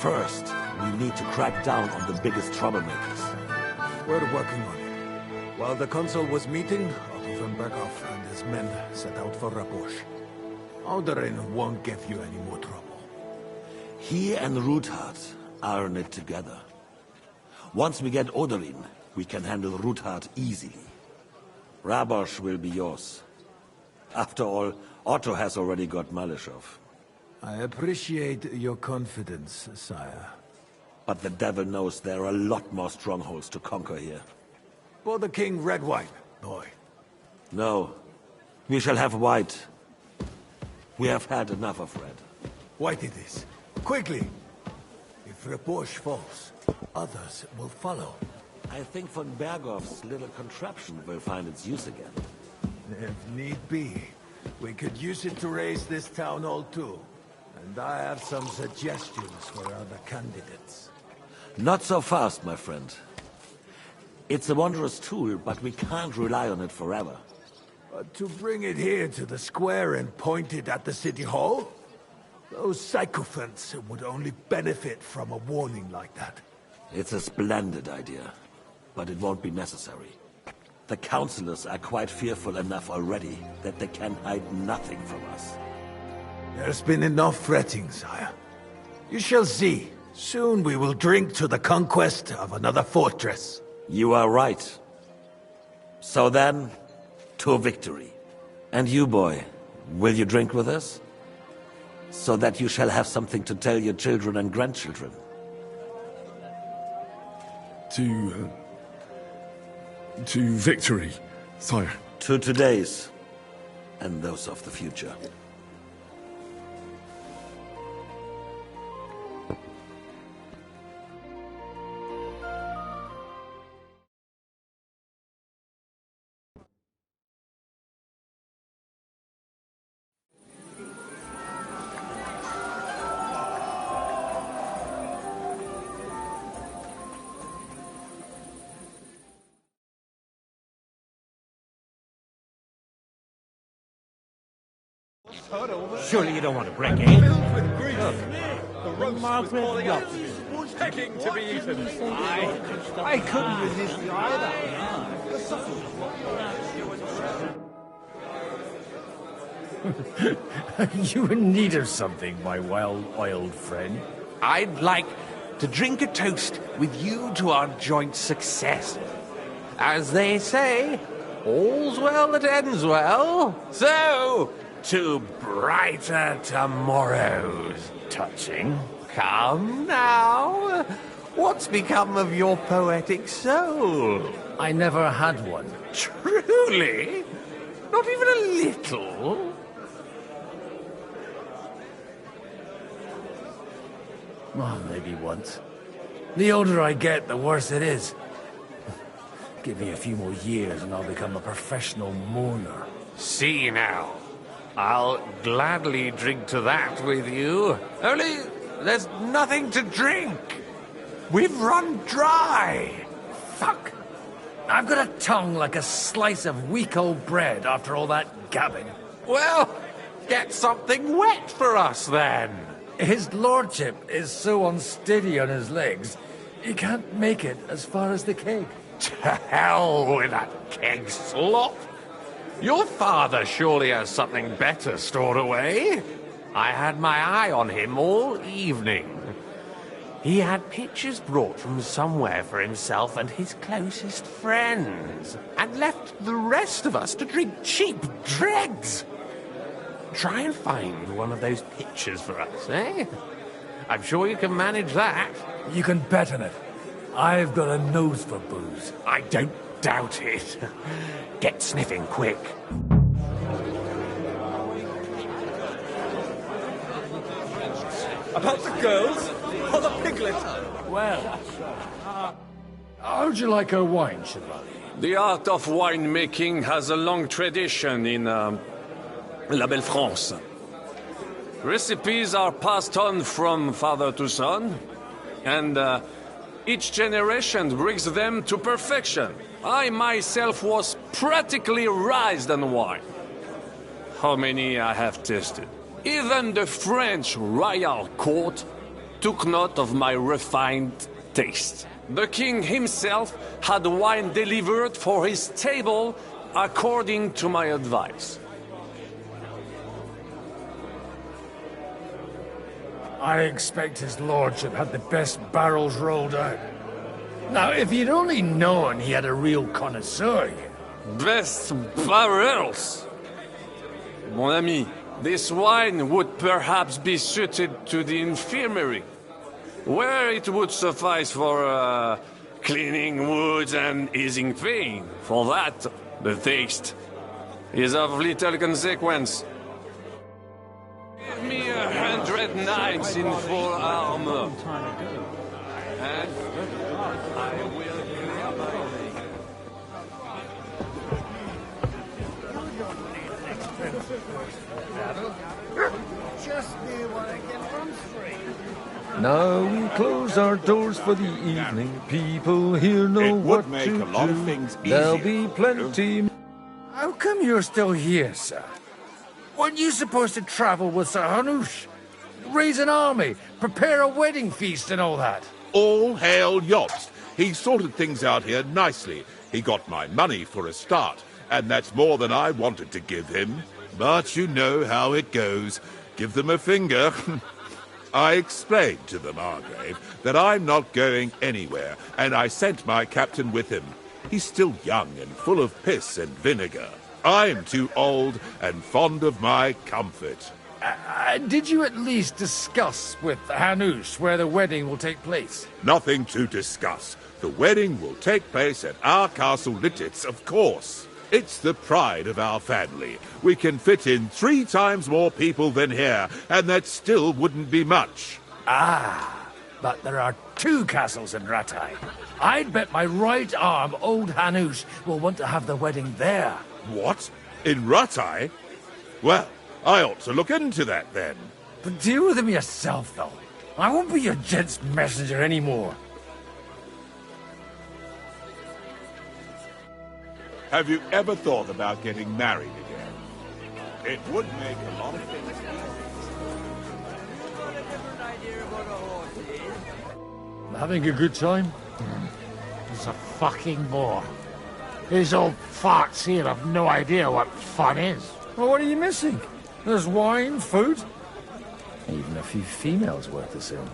first, we need to crack down on the biggest troublemakers. We're working on it. While the consul was meeting, Otto von Berghoff and his men set out for Raposh. Aldurin won't give you any more trouble. He and Ruthard are in it together. Once we get Odorin, we can handle Ruthard easily. Rabosh will be yours. After all, Otto has already got Malishov. I appreciate your confidence, sire. But the devil knows there are a lot more strongholds to conquer here. For the king, red wine, boy. No. We shall have white. We have had enough of red. White it is. Quickly! If Raposh falls, others will follow. I think von Berghoff's little contraption will find its use again. If need be, we could use it to raise this town hall too. And I have some suggestions for other candidates. Not so fast, my friend. It's a wondrous tool, but we can't rely on it forever. But to bring it here to the square and point it at the city hall? Those sycophants would only benefit from a warning like that. It's a splendid idea, but it won't be necessary. The councillors are quite fearful enough already that they can hide nothing from us. There's been enough fretting, sire. You shall see. Soon we will drink to the conquest of another fortress. You are right. So then, to victory. And you, boy, will you drink with us? So that you shall have something to tell your children and grandchildren. To victory, sire. To today's, and those of the future. Surely you don't want to break in? The roast was boiling up. Begging to be eaten. I couldn't resist either. You in need of something, my well-oiled friend? I'd like to drink a toast with you to our joint success. As they say, all's well that ends well. So, to brighter tomorrows. Touching. Come now. What's become of your poetic soul? I never had one. Truly? Not even a little? Well, maybe once. The older I get, the worse it is. Give me a few more years and I'll become a professional mourner. See now. I'll gladly drink to that with you. Only there's nothing to drink. We've run dry. Fuck. I've got a tongue like a slice of weak old bread after all that gabbing. Well, get something wet for us then. His lordship is so unsteady on his legs, he can't make it as far as the keg. To hell with that keg slop. Your father surely has something better stored away. I had my eye on him all evening. He had pictures brought from somewhere for himself and his closest friends, and left the rest of us to drink cheap dregs. Try and find one of those pictures for us, eh? I'm sure you can manage that. You can bet on it. I've got a nose for booze. I don't doubt it. Get sniffing quick. About the girls? Or the piglet? Well, how'd you like her wine, Chevalier? The art of winemaking has a long tradition in La Belle France. Recipes are passed on from father to son, and each generation brings them to perfection. I myself was practically raised on wine. How many I have tasted? Even the French royal court took note of my refined taste. The king himself had wine delivered for his table according to my advice. I expect his lordship had the best barrels rolled out. Now, if you'd only known he had a real connoisseur here. Best barrels! Mon ami, this wine would perhaps be suited to the infirmary, where it would suffice for cleaning wounds and easing pain. For that, the taste is of little consequence. Give me 100 knights in full armor, and I will clear my way. Just me when I get run free. Now we close our doors for the evening. People here know what make to a lot do. of things There'll easier. be plenty. How come you're still here, sir? Weren't you supposed to travel with Sir Hanush? Raise an army, prepare a wedding feast and all that? All hail Yops. He sorted things out here nicely. He got my money for a start, and that's more than I wanted to give him. But you know how it goes. Give them a finger. I explained to the Margrave that I'm not going anywhere, and I sent my captain with him. He's still young and full of piss and vinegar. I'm too old and fond of my comfort. Did you at least discuss with Hanush where the wedding will take place? Nothing to discuss. The wedding will take place at our castle Littitz, of course. It's the pride of our family. We can fit in 3 times more people than here, and that still wouldn't be much. Ah, but there are 2 castles in Rattay. I'd bet my right arm old Hanush will want to have the wedding there. What? In Rattay? Well, I ought to look into that then. But deal with him yourself, though. I won't be your gent's messenger anymore. Have you ever thought about getting married again? It would make a lot of things Having a good time? It's a fucking bore. These old farts here have no idea what fun is. Well, what are you missing? There's wine, food, even a few females worth the same.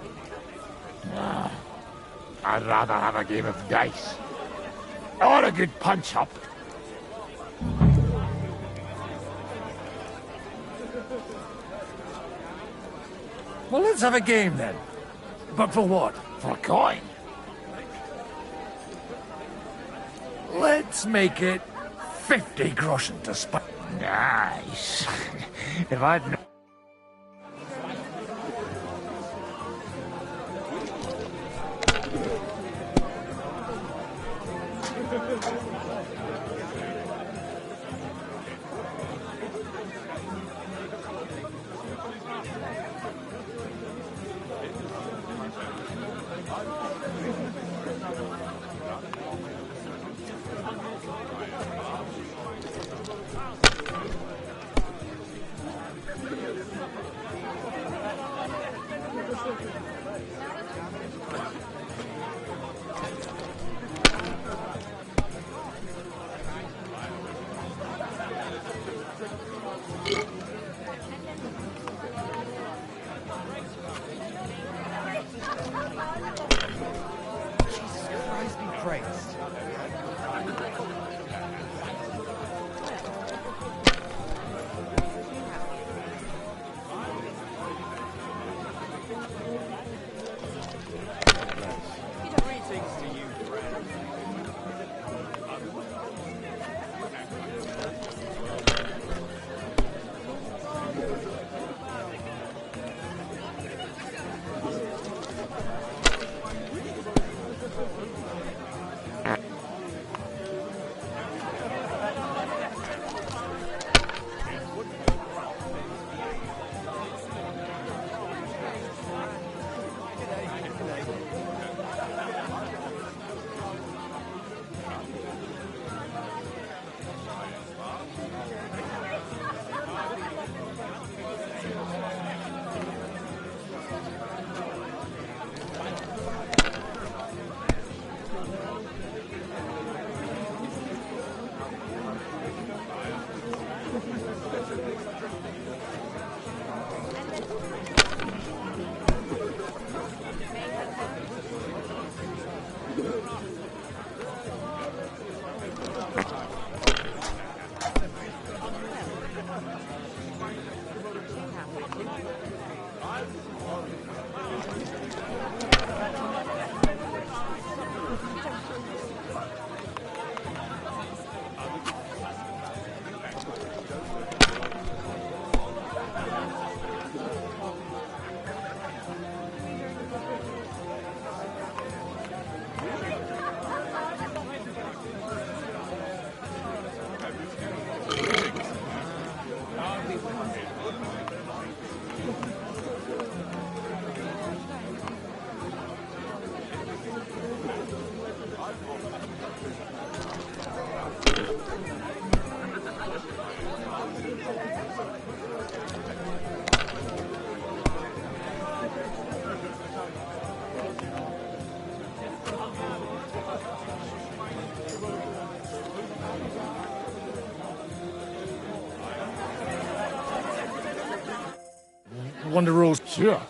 Ah, I'd rather have a game of dice. Or a good punch-up. Well, let's have a game then. But for what? For a coin. Let's make it 50 groschen to spite. Nice. If I'd known... Wonder rules. Sure.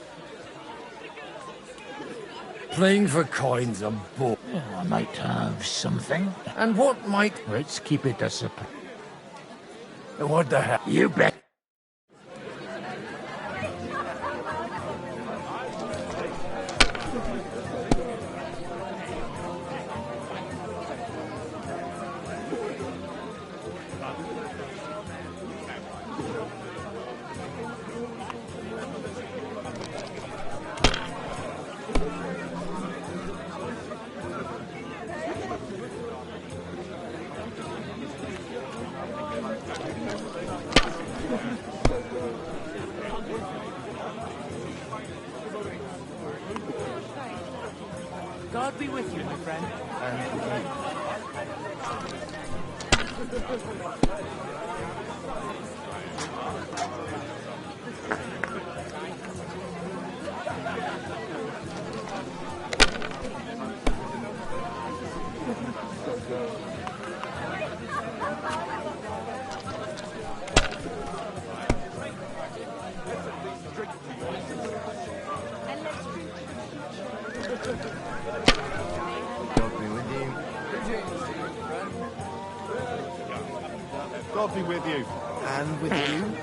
Playing for coins a bore. I might have something. And what might... Let's keep it a surprise. What the hell? You bet. God be with you, my friend. God be with you. And with you.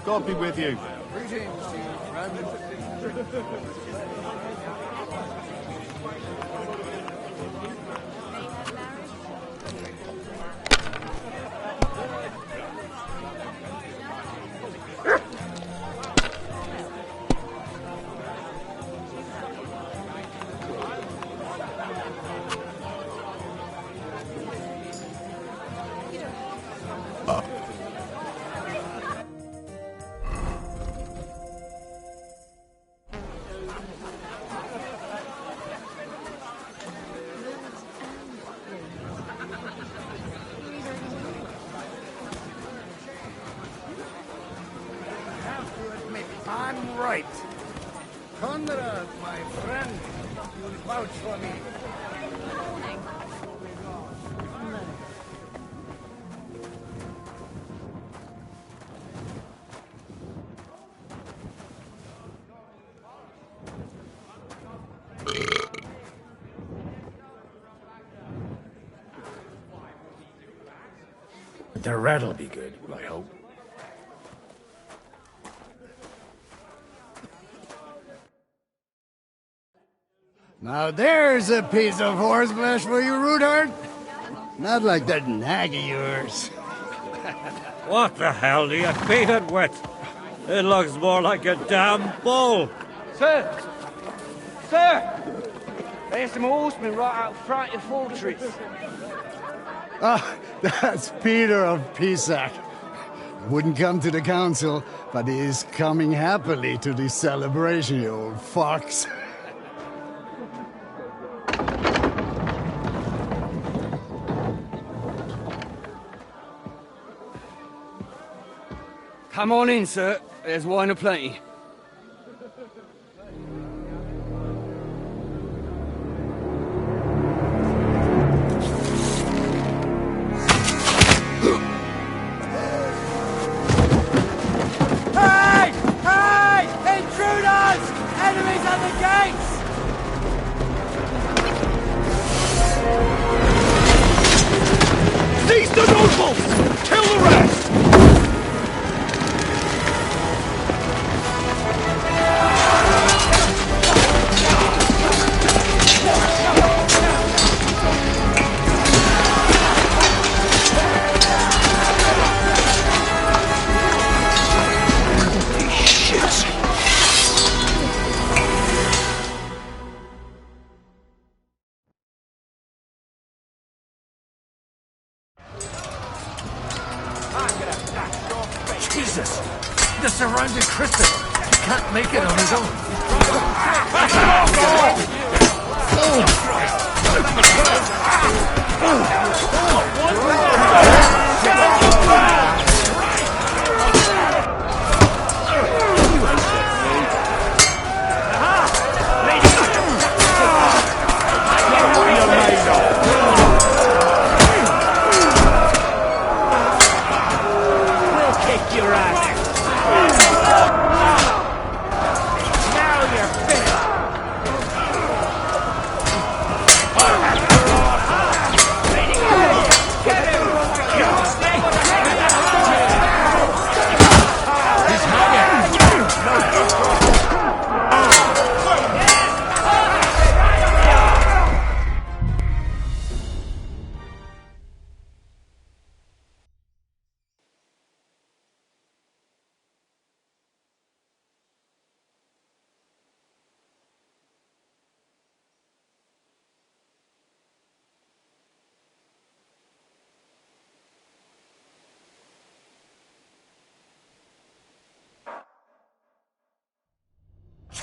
God be with you. Greetings to you, friend. I'm right. Conrad, my friend, you'll vouch for me. The rat'll be good, I hope. Now there's a piece of horseflesh for you, Rudart. Not like that nag of yours. What the hell do you feed it with? It looks more like a damn bull. Sir! Sir! There's some horsemen right out front of the fortress. Ah, that's Peter of Pisac. Wouldn't come to the council, but he is coming happily to the celebration, you old fox. Come on in, sir. There's wine aplenty. Hey! Hey! Intruders! Enemies at the gates! Seize the nobles! Kill the rest! Jesus! The surrounded Christopher! He can't make it on his own!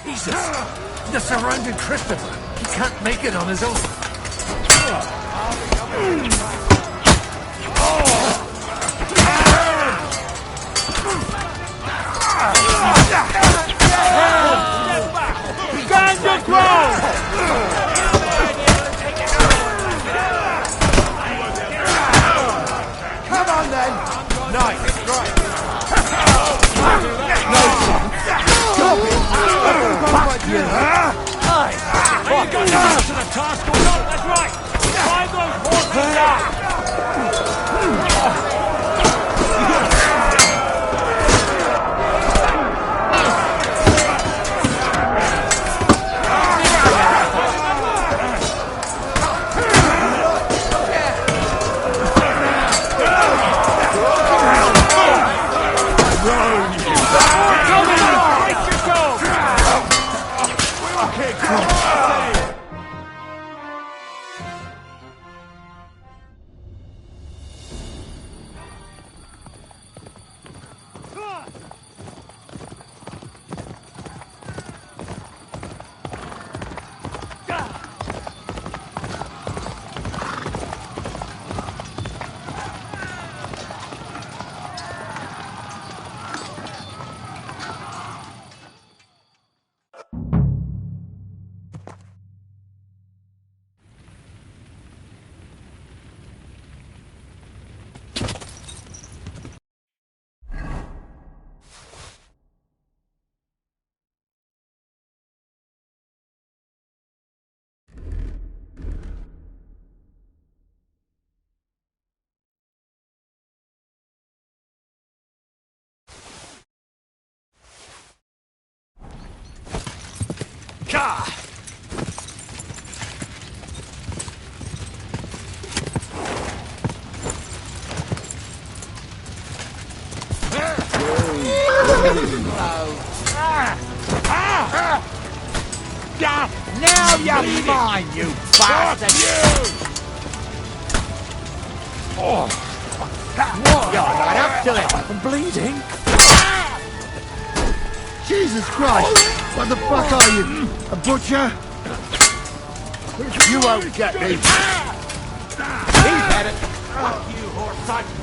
Jesus! The surrounded Christopher! He can't make it on his own! Stand your ground! Come on then! Nice, right! You got to the task or not? That's right! Drive those horses down! Now you're mine, you bastard! Oh. What? You're right up to it. I'm bleeding. Jesus Christ! What the fuck are you? A butcher? You won't get me. He's had it. Fuck you, horse.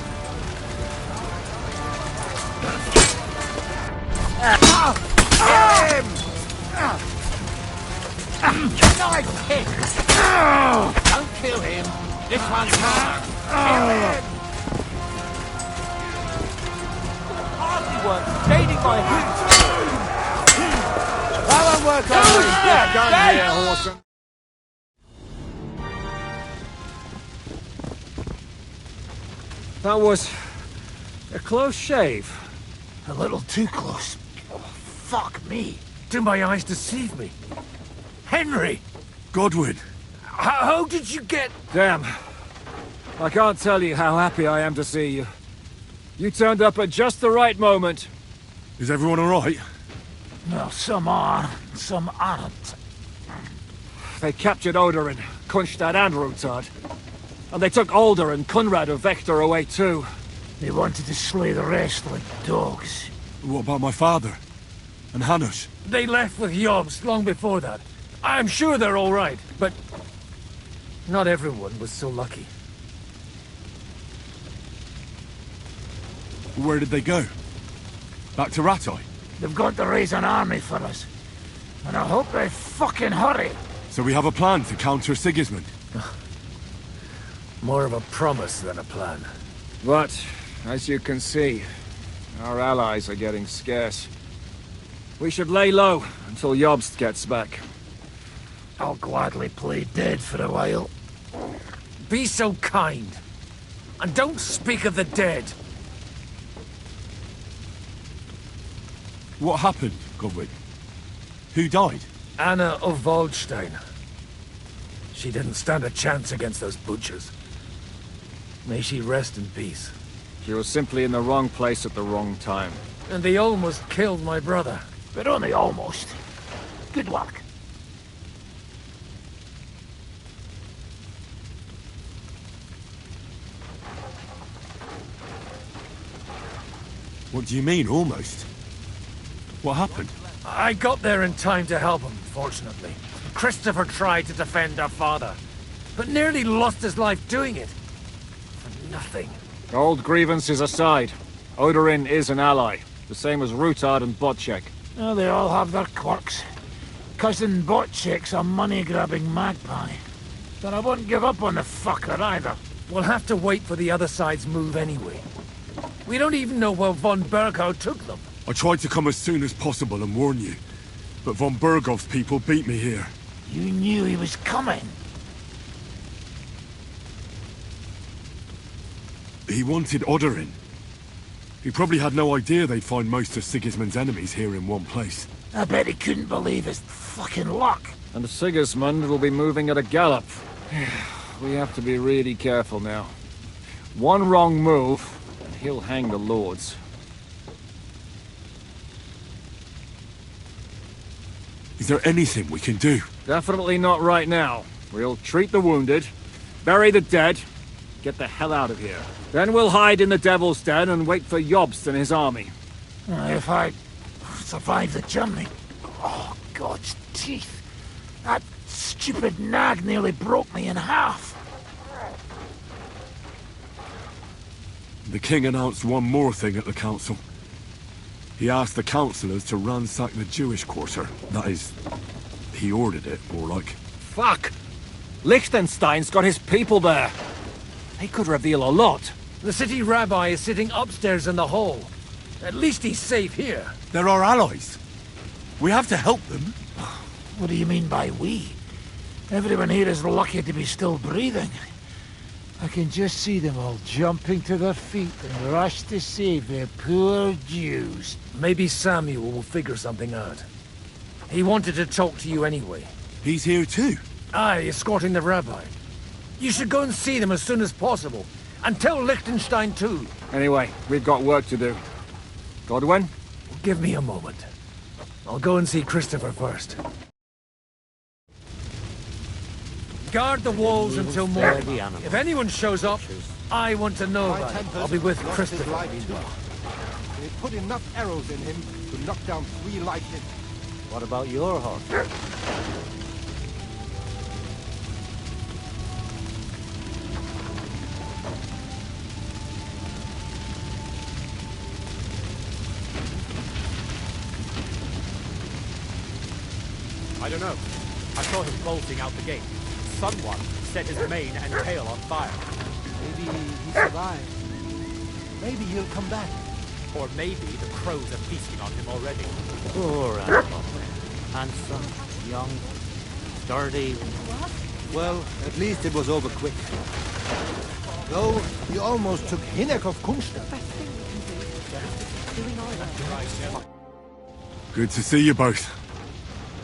Him! Nice hit! Don't kill him. This one's mine. Kill him! Hardly worth shading my hoops. That won't work on me. Yeah, done here, Horson. That was a close shave. A little too close. Oh, fuck me. Do my eyes deceive me? Henry! Godwin! How did you get... Damn. I can't tell you how happy I am to see you. You turned up at just the right moment. Is everyone alright? Well, some are, some aren't. They captured Odorin, Kunstad and Rutard. And they took Alder and Kunrad of Vector away too. They wanted to slay the rest like dogs. What about my father? And Hanush? They left with Jobst long before that. I'm sure they're all right, but... not everyone was so lucky. Where did they go? Back to Rattay? They've got to raise an army for us. And I hope they fucking hurry. So we have a plan to counter Sigismund? More of a promise than a plan. But, as you can see, our allies are getting scarce. We should lay low until Jobst gets back. I'll gladly play dead for a while. Be so kind. And don't speak of the dead. What happened, Godwin? Who died? Anna of Waldstein. She didn't stand a chance against those butchers. May she rest in peace. She was simply in the wrong place at the wrong time. And they almost killed my brother. But only almost. Good work. What do you mean, almost? What happened? I got there in time to help him, fortunately. Christopher tried to defend our father, but nearly lost his life doing it. For nothing. Old grievances aside, Odorin is an ally, the same as Rutard and Bocek. Oh, they all have their quirks. Cousin Bocek's a money-grabbing magpie. But I wouldn't give up on the fucker either. We'll have to wait for the other side's move anyway. We don't even know where von Berghow took them. I tried to come as soon as possible and warn you, but von Berghoff's people beat me here. You knew he was coming. He wanted Odorin. He probably had no idea they'd find most of Sigismund's enemies here in one place. I bet he couldn't believe his fucking luck. And Sigismund will be moving at a gallop. We have to be really careful now. One wrong move, and he'll hang the lords. Is there anything we can do? Definitely not right now. We'll treat the wounded, bury the dead, get the hell out of here. Then we'll hide in the Devil's Den and wait for Jobst and his army. If I survive the journey... Oh, God's teeth. That stupid nag nearly broke me in half. The king announced one more thing at the council. He asked the councillors to ransack the Jewish quarter. That is, he ordered it, more like. Fuck! Liechtenstein's got his people there. They could reveal a lot. The city rabbi is sitting upstairs in the hall. At least he's safe here. They're our allies. We have to help them. What do you mean by we? Everyone here is lucky to be still breathing. I can just see them all jumping to their feet and rush to save their poor Jews. Maybe Samuel will figure something out. He wanted to talk to you anyway. He's here too? Aye, escorting the rabbi. You should go and see them as soon as possible. And tell Liechtenstein too. Anyway, we've got work to do. Godwin, Give me a moment. I'll go and see Christopher first. Guard the walls until morning. If anyone shows up, I want to know about it. I'll be with Christopher. They put enough arrows in him to knock down 3 lightning. What about your horse? I don't know. I saw him bolting out the gate. Someone set his mane and tail on fire. Maybe he survived. Maybe he'll come back. Or maybe the crows are feasting on him already. Poor animal. Handsome, young, sturdy. Well, at least it was over quick. Though, he almost took Hinek of Kunstadt. Good to see you both.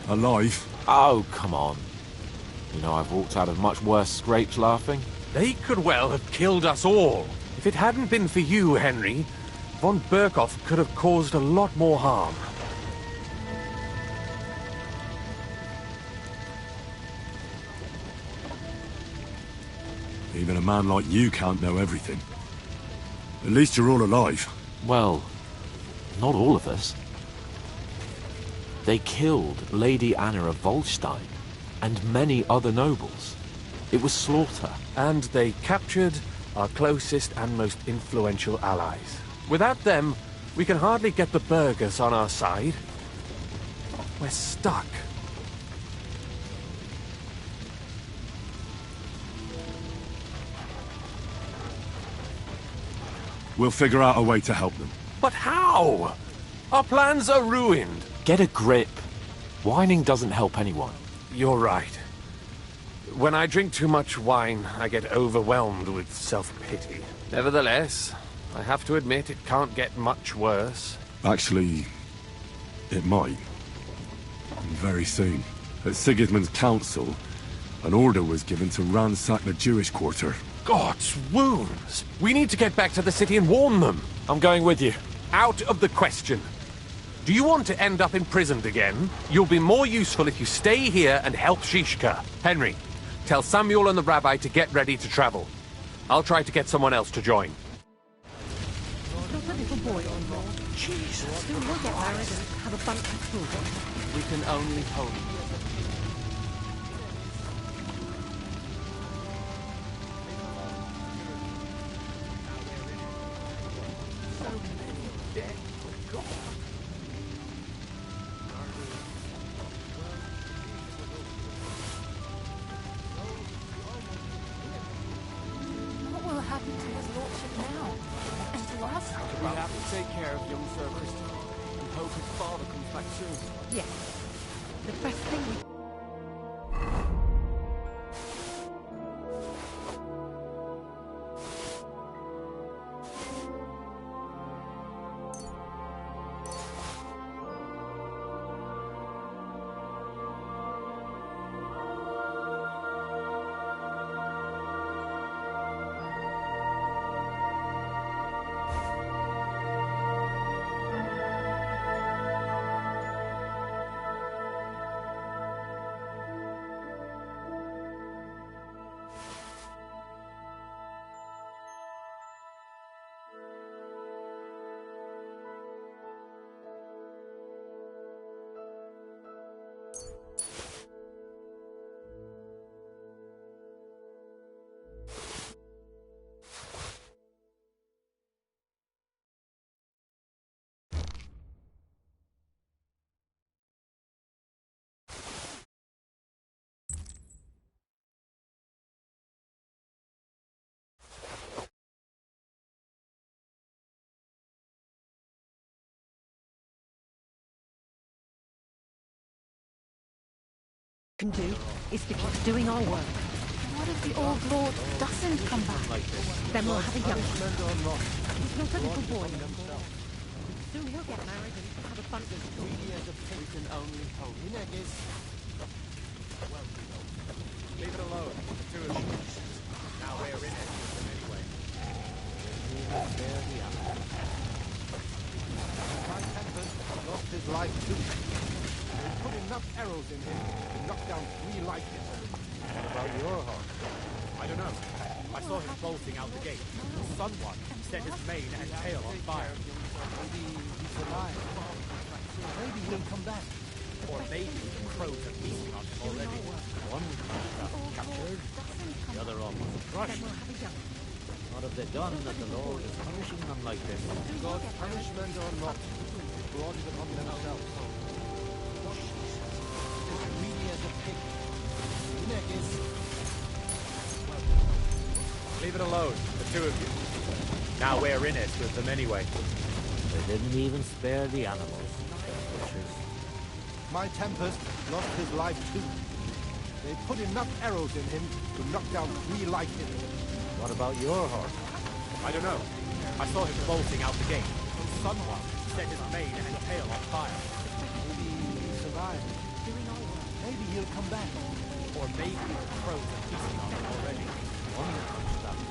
Alive. Oh, come on. You know, I've walked out of much worse scrapes laughing. They could well have killed us all. If it hadn't been for you, Henry, von Berkhoff could have caused a lot more harm. Even a man like you can't know everything. At least you're all alive. Well, not all of us. They killed Lady Anna of Volstein and many other nobles. It was slaughter. And they captured our closest and most influential allies. Without them, we can hardly get the burghers on our side. We're stuck. We'll figure out a way to help them. But how? Our plans are ruined. Get a grip. Whining doesn't help anyone. You're right. When I drink too much wine, I get overwhelmed with self-pity. Nevertheless, I have to admit it can't get much worse. Actually, it might. Very soon. At Sigismund's council, an order was given to ransack the Jewish quarter. God's wounds! We need to get back to the city and warn them. I'm going with you. Out of the question. Do you want to end up imprisoned again? You'll be more useful if you stay here and help Shishka. Henry, tell Samuel and the rabbi to get ready to travel. I'll try to get someone else to join. Jesus. We'll get married and have a bunch of children. We can only hope. What will happen to his lordship now? And to us? We have to take care of young Sir Christopher and hope his father comes back soon. Yes. The best thing we... can do is to keep doing our work. What if the old lord doesn't come back? Then we'll have a young one. He's not a little boy anymore. Soon he'll get married and have a bunch of children. We can only hope. Leave it alone. The two of you. Now we're in it with them anyway. There we are. My tempers his life too. They put enough arrows in him to knock down 3 like him. What about your horse? I don't know. I saw him bolting out the gate. Someone set his mane and tail on fire. Maybe he's alive. Maybe he'll come back. Or maybe the crows are feasting on him already. One captured, the other almost crushed. What have they done that the Lord is punishing them like this? God's punishment or not, they brought it upon themselves. As greedy as a pig. Neck is... Leave it alone, the two of you. Now we're in it with them anyway. They didn't even spare the animals. Butchers. My Tempest lost his life too. They put enough arrows in him to knock down 3 like him. What about your horse? I don't know. I saw him bolting out the gate. Someone set his mane and tail on fire. Maybe he's alive. Maybe he'll come back. Or maybe the crows are feasting on him already. One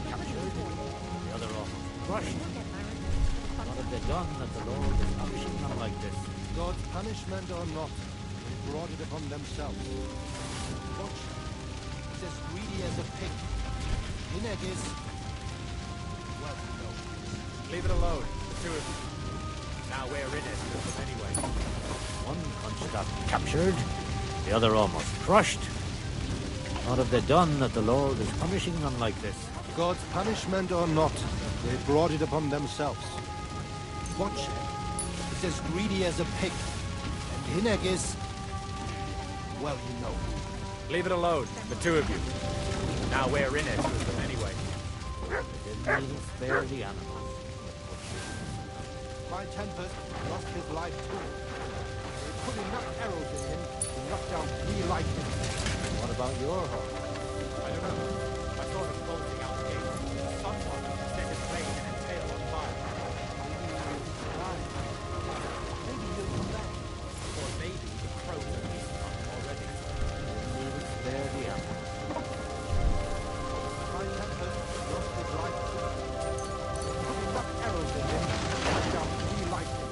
captured, the other almost crushed. What have they done that the Lord is punishing them like this? God's punishment or not, they brought it upon themselves. Watch. He's as greedy as a pig. Hineg is... well, no. Leave it alone, the two of you. Now we're in it with them anyway. One punched up captured, the other almost crushed. What have they done that the Lord is punishing them like this? God's punishment or not, they brought it upon themselves. Watch. He's as greedy as a pig. And Hineg is... well, you know. Leave it alone, the two of you. Now we're in it with them anyway. They didn't even spare the animals. My Tempest lost his life too. They put enough arrows in him to knock down 3 like him. What about your horse? I don't know. I saw him bolting out the gate. Someone set his mane and tail on fire. Maybe he'll come back. Or maybe the crows are feasting on him already. Didn't even spare the animals. My Tempest lost his life too. They put enough arrows in him to knock down 3 like him.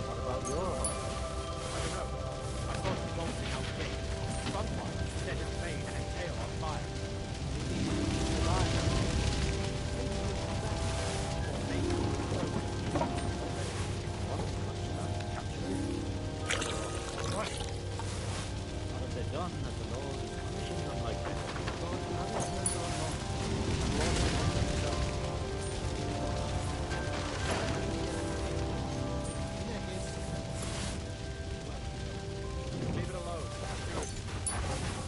What about your horse? I don't know. I saw him bolting out the gate. Someone set his mane and tail on fire. Maybe he's alive. What have they done that the Lord is punishing them like this? God's punishment or not, they brought it upon themselves. Hineg is... Leave it alone.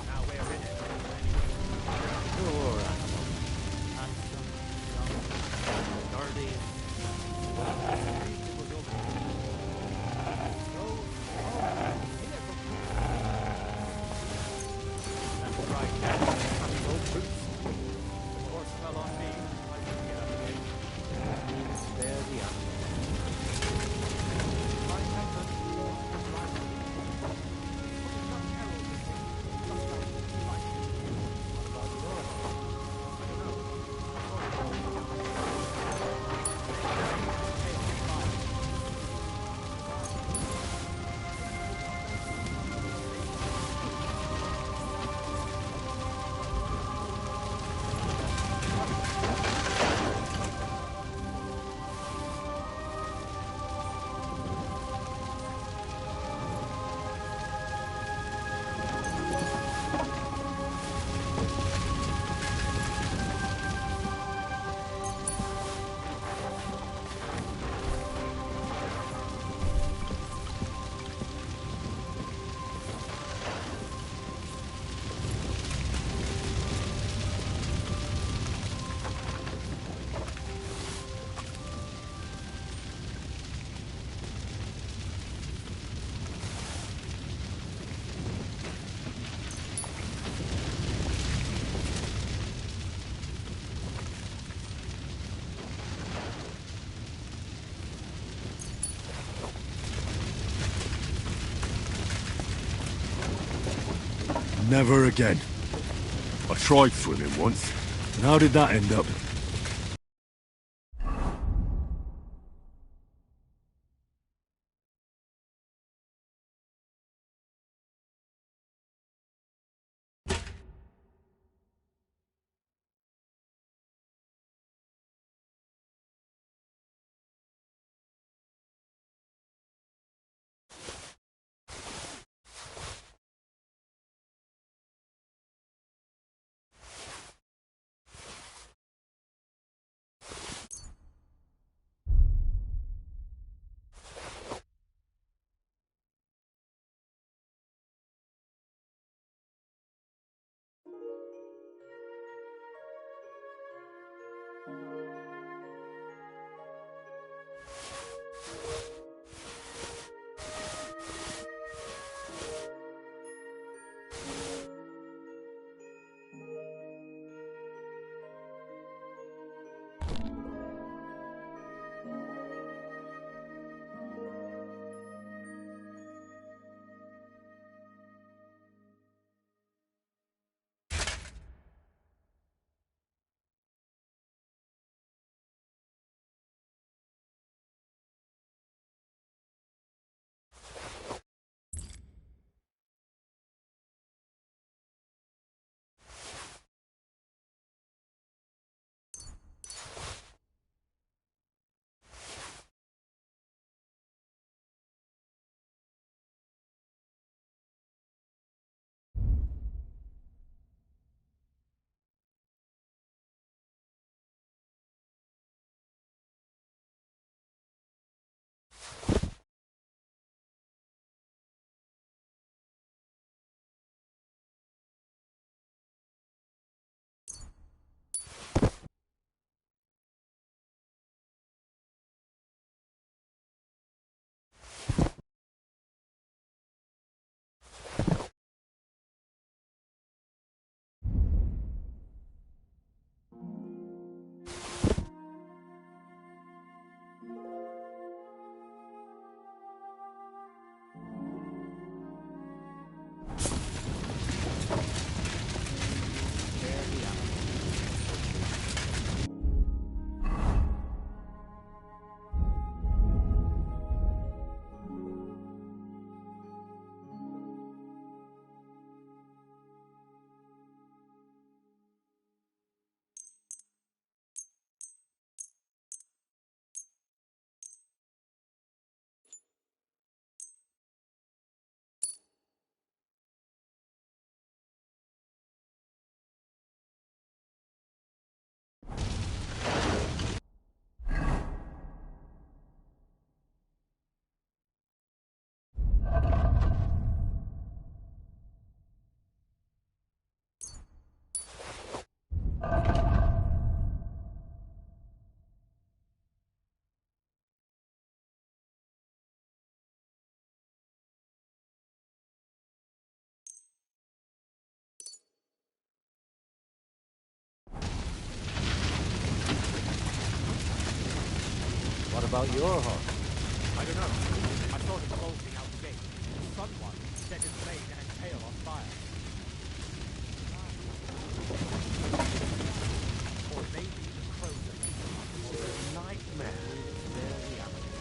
Now we're in it anyway. Poor animal. Handsome, young, sturdy. That's right. Having no boots. The horse fell on me. I couldn't get out of the gate. Didn't even spare the animals. My Tempest lost his life. Put enough arrows in him to knock down 3 like him. What about your horse? I don't know. I saw him bolting out the gate. Tail on fire. Never again. I tried swimming once, and how did that end up? about your horse? I don't know. I saw him bolting out the gate. Someone set his mane and tail on fire. Or maybe the crows are or a nightmare. Their reality.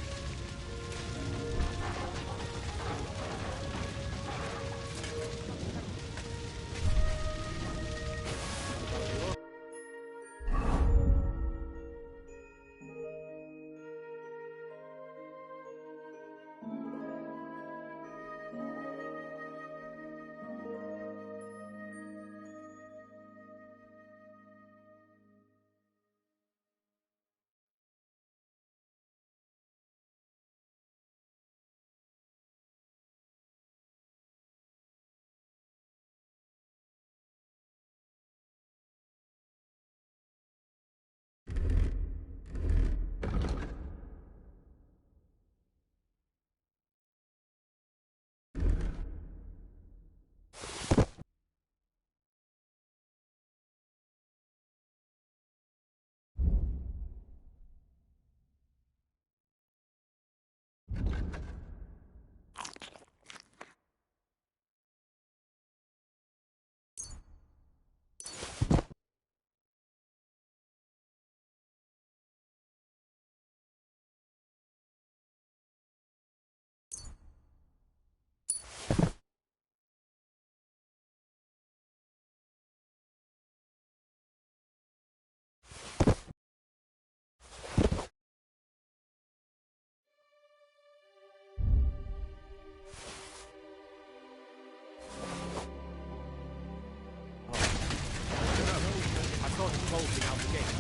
Bolting out the gate.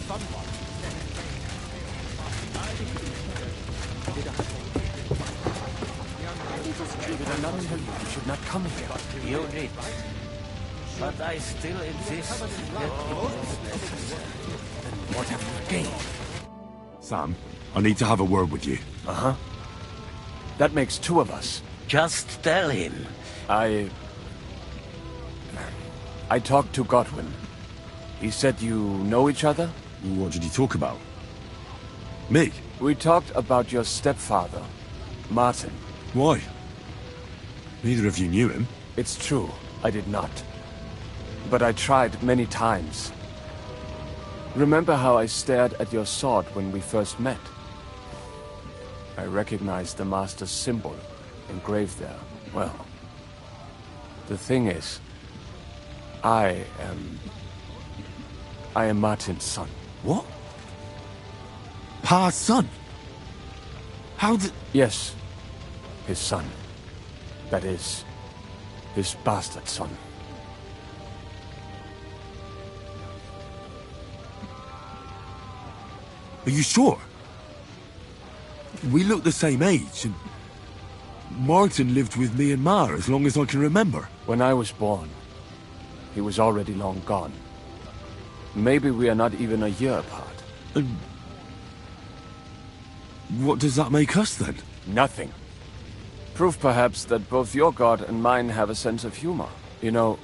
Someone set his mane and tail on fire. Did I not tell you you should not come here? You did. But I still insist that it was necessary. Then what have you gained? Sam, I need to have a word with you. Uh-huh. That makes two of us. Just tell him. I talked to Godwin. He said you know each other? What did he talk about? Me? We talked about your stepfather, Martin. Why? Neither of you knew him. It's true, I did not. But I tried many times. Remember how I stared at your sword when we first met? I recognized the Master's symbol engraved there. Well, the thing is, I am Martin's son. What? Pa's son? How did... Yes, his son. That is, his bastard son. Are you sure? We look the same age, and Martin lived with me and Ma as long as I can remember. When I was born, he was already long gone. Maybe we are not even a year apart. And what does that make us, then? Nothing. Proof, perhaps, that both your god and mine have a sense of humor. You know,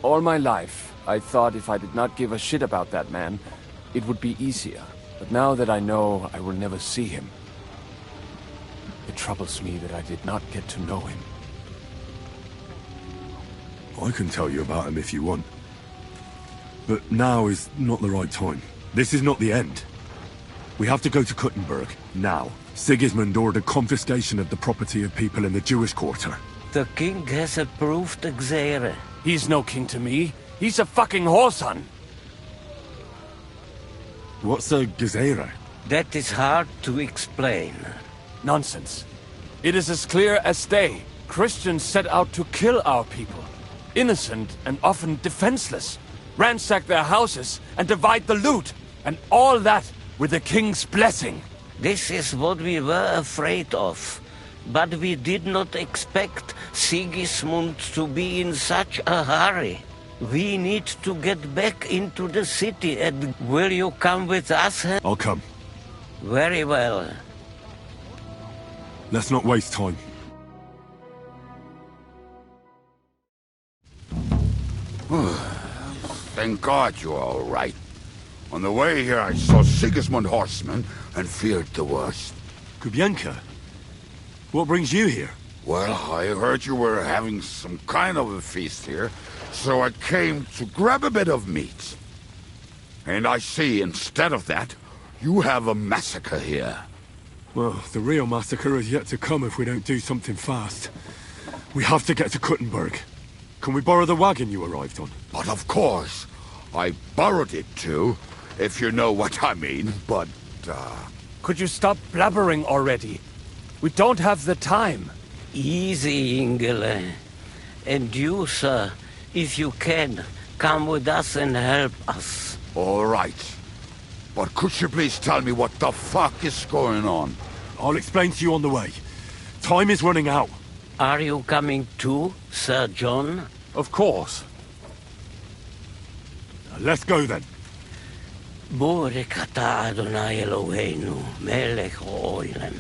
all my life, I thought if I did not give a shit about that man, it would be easier. But now that I know I will never see him, it troubles me that I did not get to know him. I can tell you about him if you want. But now is not the right time. This is not the end. We have to go to Kuttenberg, now. Sigismund ordered confiscation of the property of people in the Jewish quarter. The king has approved Xere. He's no king to me. He's a fucking whoreson. What's a Gezerah? That is hard to explain. Nonsense. It is as clear as day. Christians set out to kill our people. Innocent and often defenseless. Ransack their houses and divide the loot. And all that with the king's blessing. This is what we were afraid of. But we did not expect Sigismund to be in such a hurry. We need to get back into the city, and will you come with us? I'll come. Very well. Let's not waste time. Thank God you're all right. On the way here, I saw Sigismund horsemen and feared the worst. Kubienka? What brings you here? Well, I heard you were having some kind of a feast here, so I came to grab a bit of meat. And I see, instead of that, you have a massacre here. Well, the real massacre is yet to come if we don't do something fast. We have to get to Kuttenberg. Can we borrow the wagon you arrived on? But of course. I borrowed it too, if you know what I mean, but, Could you stop blabbering already? We don't have the time. Easy, Ingele. And you, sir, if you can, come with us and help us. All right. But could you please tell me what the fuck is going on? I'll explain to you on the way. Time is running out. Are you coming too, Sir John? Of course. Let's go then. Borekata Adonai Eloheinu, melech ha'olam.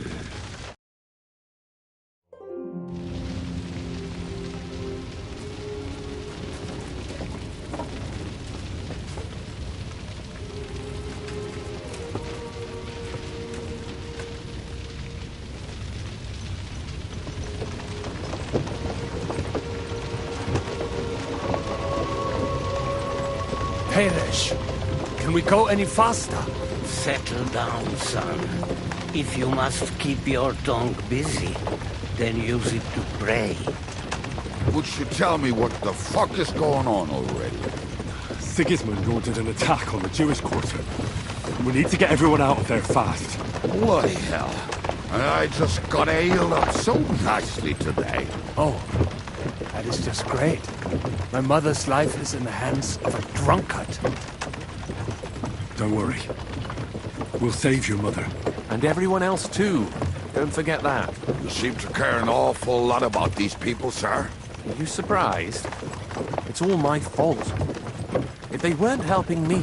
Peresh, can we go any faster? Settle down, son. If you must keep your tongue busy, then use it to pray. Would you tell me what the fuck is going on already? Sigismund ordered an attack on the Jewish quarter. We need to get everyone out of there fast. Bloody hell. I just got healed up so nicely today. Oh, that is just great. My mother's life is in the hands of a drunkard. Don't worry. We'll save your mother. And everyone else too. Don't forget that. You seem to care an awful lot about these people, sir. Are you surprised? It's all my fault. If they weren't helping me...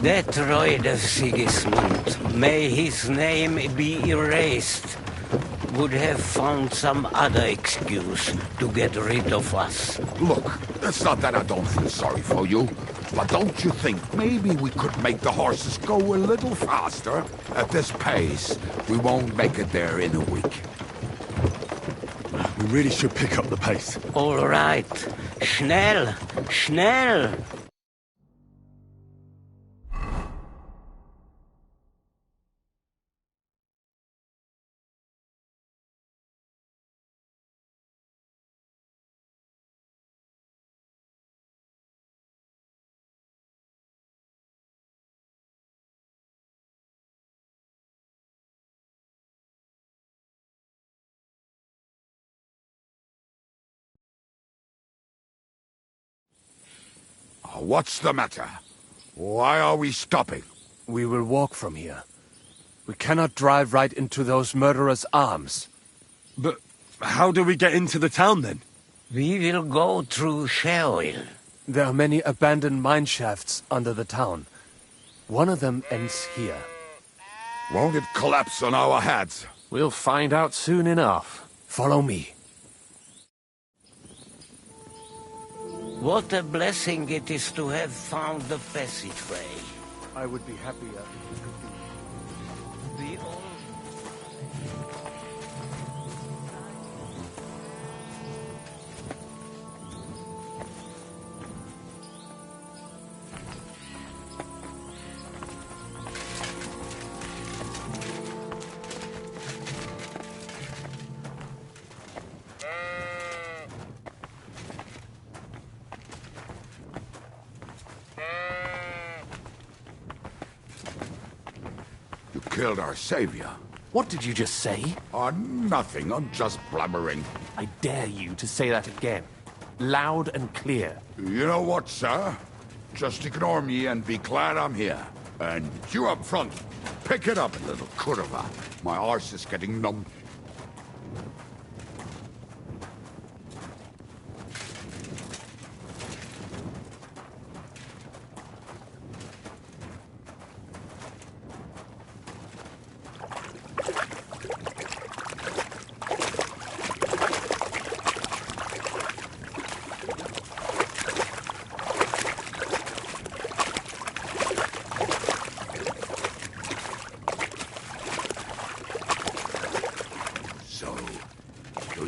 That droid of Sigismund, may his name be erased, would have found some other excuse to get rid of us. Look, it's not that I don't feel sorry for you, but don't you think maybe we could make the horses go a little faster? At this pace, we won't make it there in a week. We really should pick up the pace. All right. Schnell! Schnell! What's the matter? Why are we stopping? We will walk from here. We cannot drive right into those murderers' arms. But how do we get into the town then? We will go through Sheol. There are many abandoned mine shafts under the town. One of them ends here. Won't it collapse on our heads? We'll find out soon enough. Follow me. What a blessing it is to have found the passageway. I would be happier if you could We all... Killed our savior. What did you just say? Nothing. I'm just blabbering. I dare you to say that again. Loud and clear. You know what, sir? Just ignore me and be glad I'm here. And you up front, pick it up, little curva. My arse is getting numb.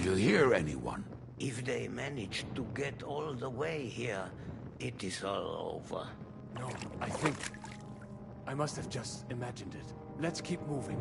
you hear anyone? If they manage to get all the way here, it is all over. No, I think... I must have just imagined it. Let's keep moving.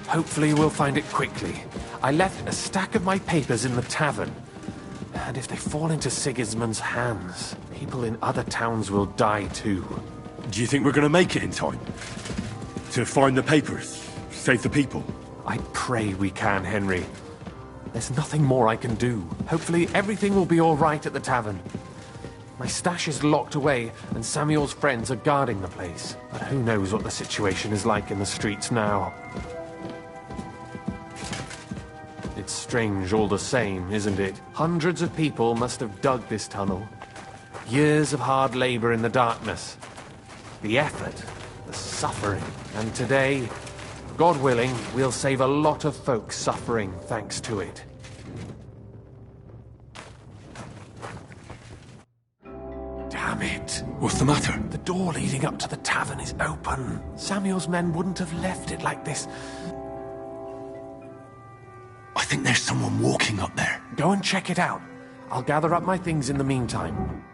Hopefully we'll find it quickly. I left a stack of my papers in the tavern. And if they fall into Sigismund's hands, people in other towns will die too. Do you think we're gonna make it in time? To find the papers? Save the people? I pray we can, Henry. There's nothing more I can do. Hopefully everything will be all right at the tavern. My stash is locked away, and Samuel's friends are guarding the place. But who knows what the situation is like in the streets now. It's strange all the same, isn't it? Hundreds of people must have dug this tunnel. Years of hard labor in the darkness. The effort, the suffering. And today, God willing, we'll save a lot of folks suffering thanks to it. Damn it! What's the matter? The door leading up to the tavern is open. Samuel's men wouldn't have left it like this. I think there's someone walking up there. Go and check it out. I'll gather up my things in the meantime.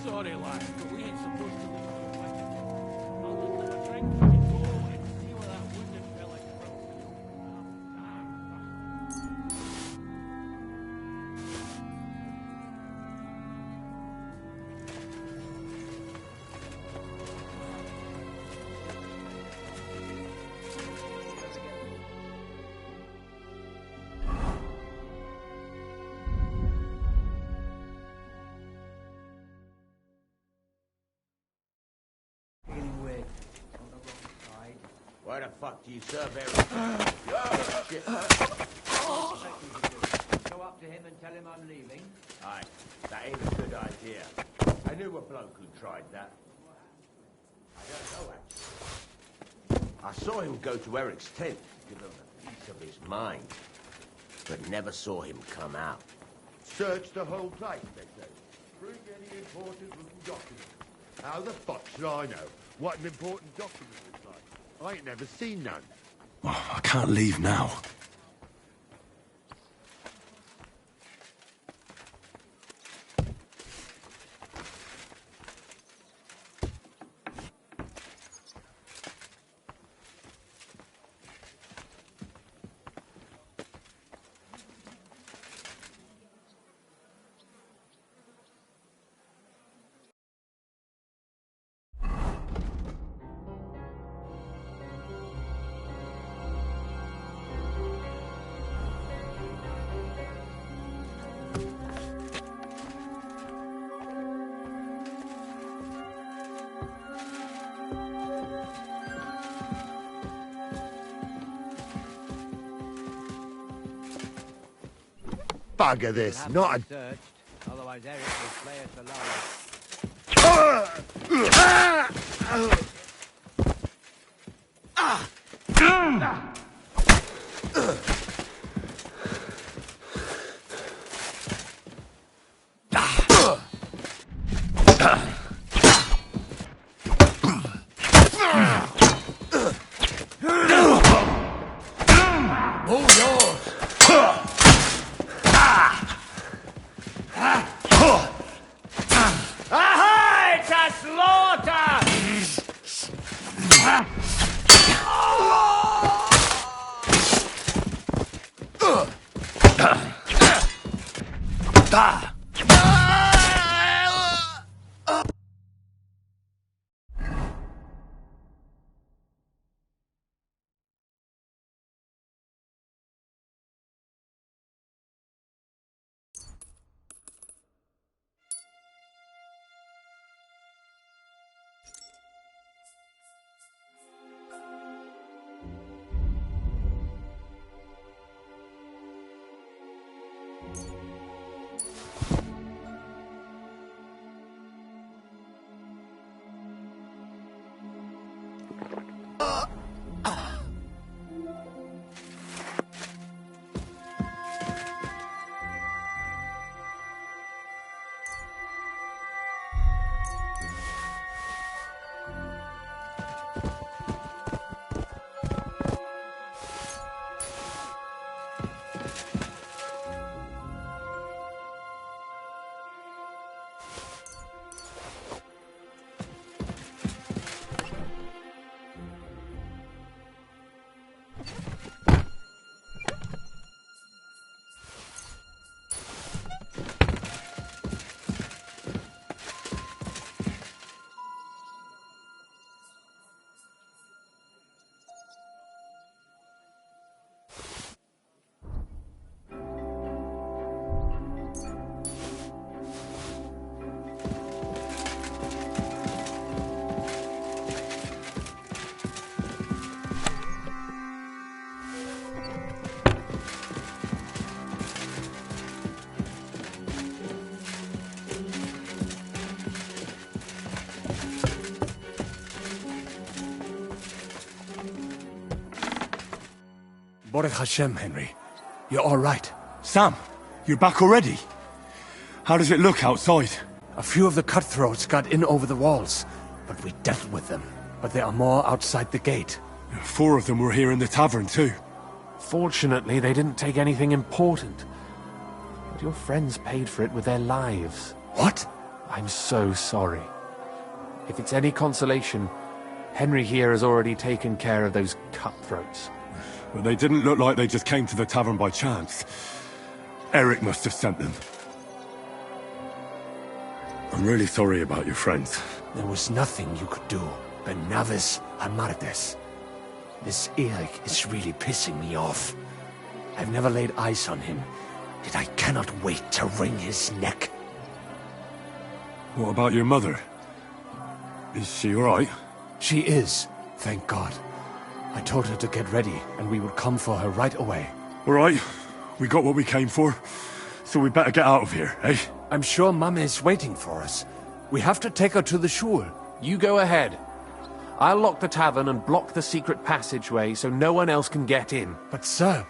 Sorry, lad, but we ain't supposed to leave the place. I'll look at a drink and go and see where that wounded fella Why the fuck do you serve everything? Shit. Go up to him and tell him I'm leaving? Aye, that ain't a good idea. I knew a bloke who tried that. I don't know, actually. I saw him go to Eric's tent to give him a piece of his mind, but never saw him come out. Search the whole place, they say. Bring any important looking documents. How the fuck should I know what an important document looks like? I ain't never seen none. Oh, I can't leave now. Bugger this, not a... Searched, otherwise Eric will play us alone. Oh, yours! Baruch Hashem, Henry. You're all right. Sam, you're back already? How does it look outside? A few of the cutthroats got in over the walls, but we dealt with them. But there are more outside the gate. 4 of them were here in the tavern, too. Fortunately, they didn't take anything important. But your friends paid for it with their lives. What? I'm so sorry. If it's any consolation, Henry here has already taken care of those cutthroats. But they didn't look like they just came to the tavern by chance. Eric must have sent them. I'm really sorry about your friends. There was nothing you could do. Benavis Amartes. This Eric is really pissing me off. I've never laid eyes on him, yet I cannot wait to wring his neck. What about your mother? Is she alright? She is, thank God. I told her to get ready, and we would come for her right away. Alright, we got what we came for, so we better get out of here, eh? I'm sure Mama is waiting for us. We have to take her to the shul. You go ahead. I'll lock the tavern and block the secret passageway so no one else can get in. But sir,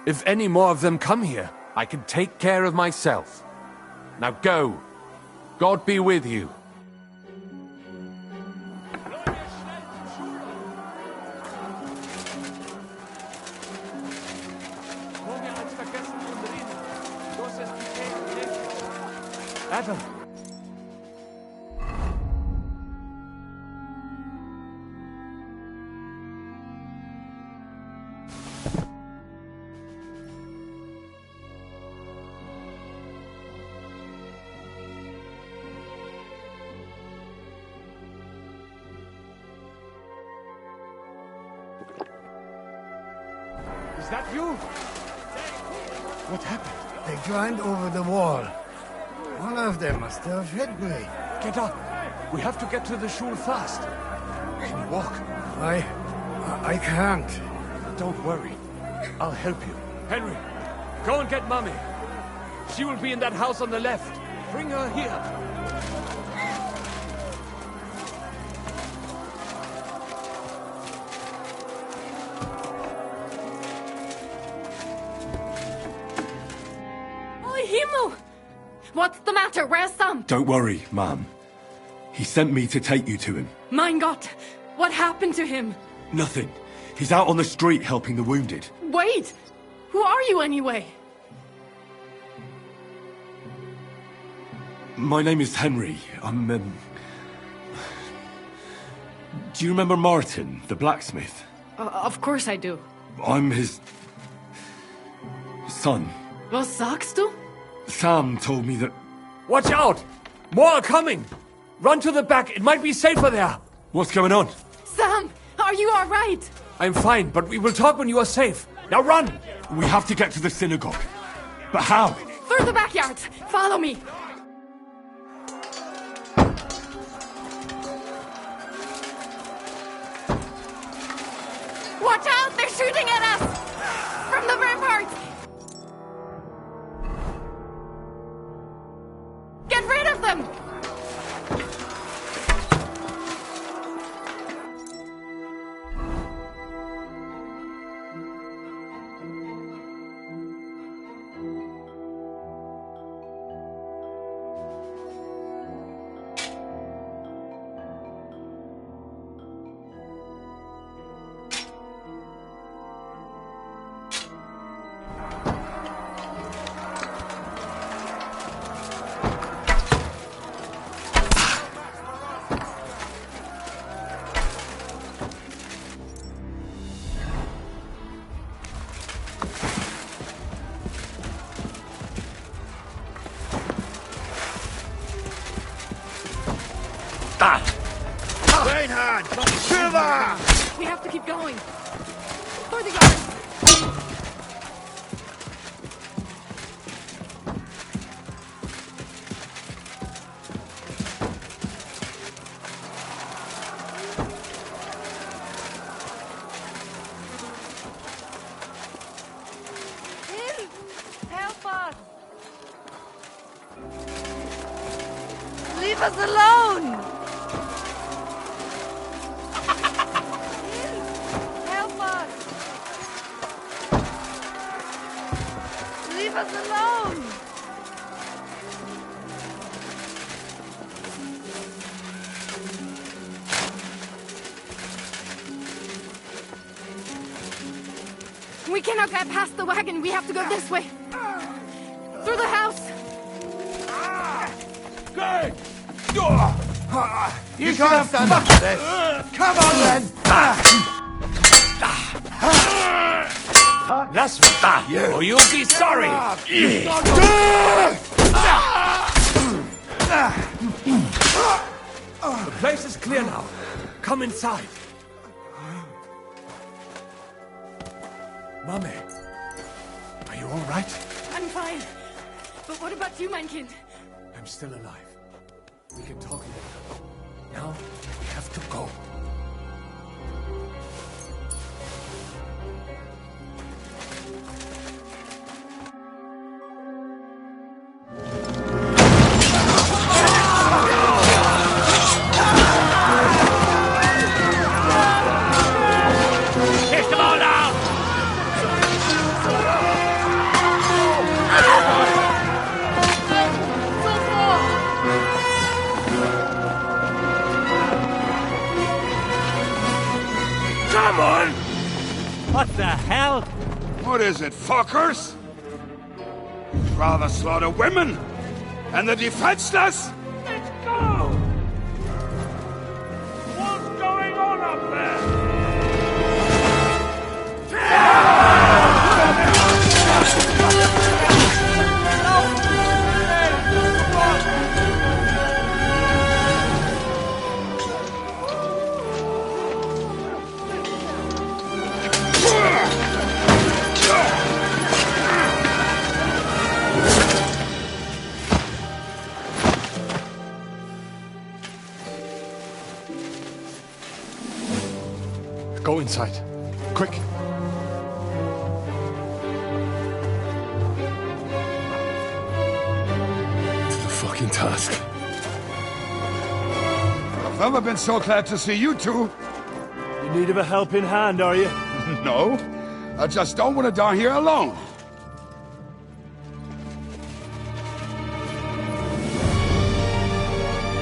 if any more of them come here, I can take care of myself. Now go. God be with you. Adam. Is that you? What happened? They climbed over the wall. One of them must have hit me. Get up. We have to get to the shul fast. Can you walk? I can't. Don't worry. I'll help you. Henry, go and get Mummy. She will be in that house on the left. Bring her here. What's the matter? Where's Sam? Don't worry, Ma'am. He sent me to take you to him. Mein Gott! What happened to him? Nothing. He's out on the street helping the wounded. Wait! Who are you anyway? My name is Henry. I'm, Do you remember Martin, the blacksmith? Of course I do. I'm his... son. Was sagst du? Sam told me that... Watch out! More are coming! Run to the back, it might be safer there! What's going on? Sam, are you alright? I'm fine, but we will talk when you are safe. Now run! We have to get to the synagogue. But how? Through the backyard! Follow me! Watch out! They're shooting at us! From the ramparts! Get rid of them! Reinhard! Silva! We have to keep going. For the yard! Help us! Leave us alone! Help us! Leave us alone! We cannot get past the wagon. We have to go this way. Through the house. Good! You can't stand up to this. Come on, then. That's what you. Or you'll be sorry. The place is clear now. Come inside. Mummy, are you all right? I'm fine. But what about you, mein Kind? I'm still alive. We can talk later. Now, we have to go. What the hell? What is it, fuckers? You'd rather slaughter women and the defenseless? Let's go! What's going on up Go inside. Quick. It's the fucking task. I've never been so glad to see you two. In need of a helping hand, are you? No. I just don't want to die here alone.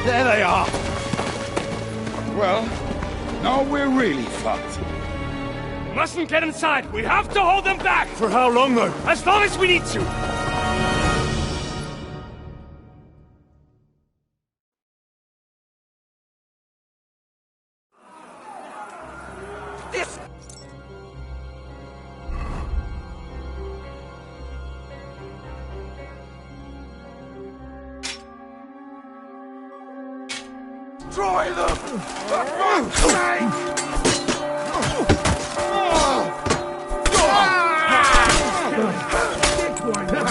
There they are. Well, now we're really fucked. Mustn't get inside. We have to hold them back. For how long, though? As long as we need to. This... Destroy them! For fuck's sake!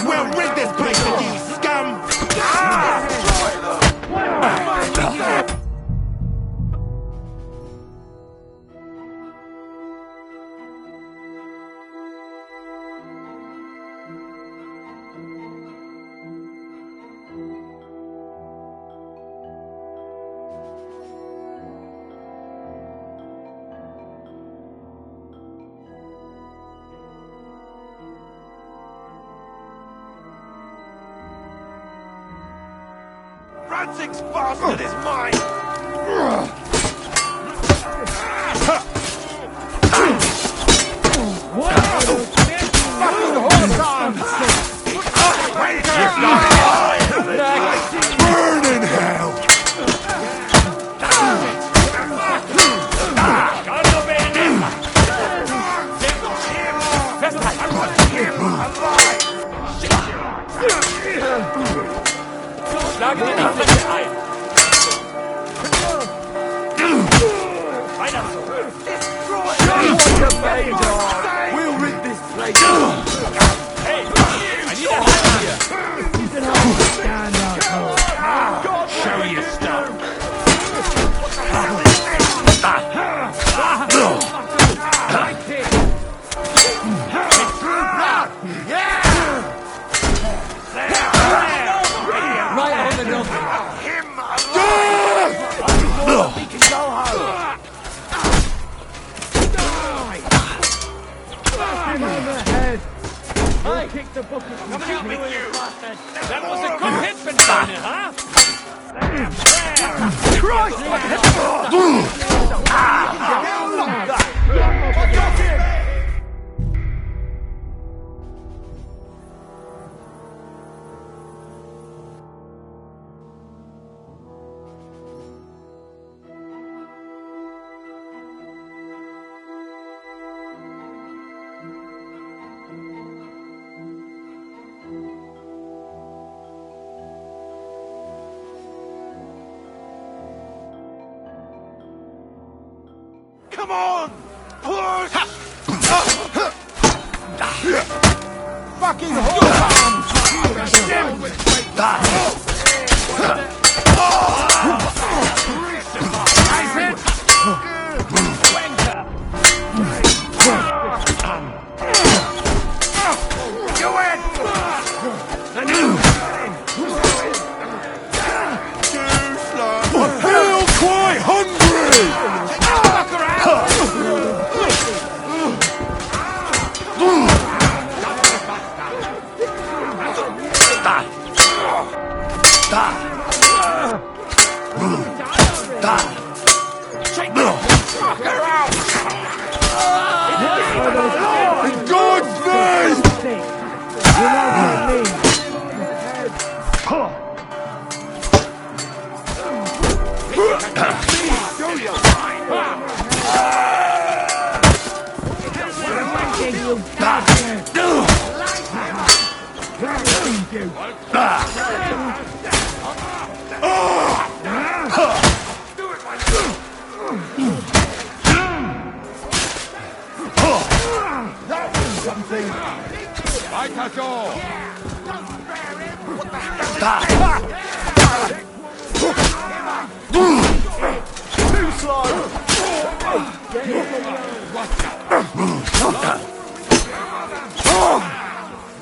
We'll rid this place of you, scum! Ranzig's bastard is mine! Fucking horse arms! Burn in hell! We'll rid this place! Hey! I need a hand here! Stand up! Show your stuff! Right on the nose! We can go home! On the head! Come help me, you bastard! That was a good hit, Benzona, huh? Come on! Push! Fucking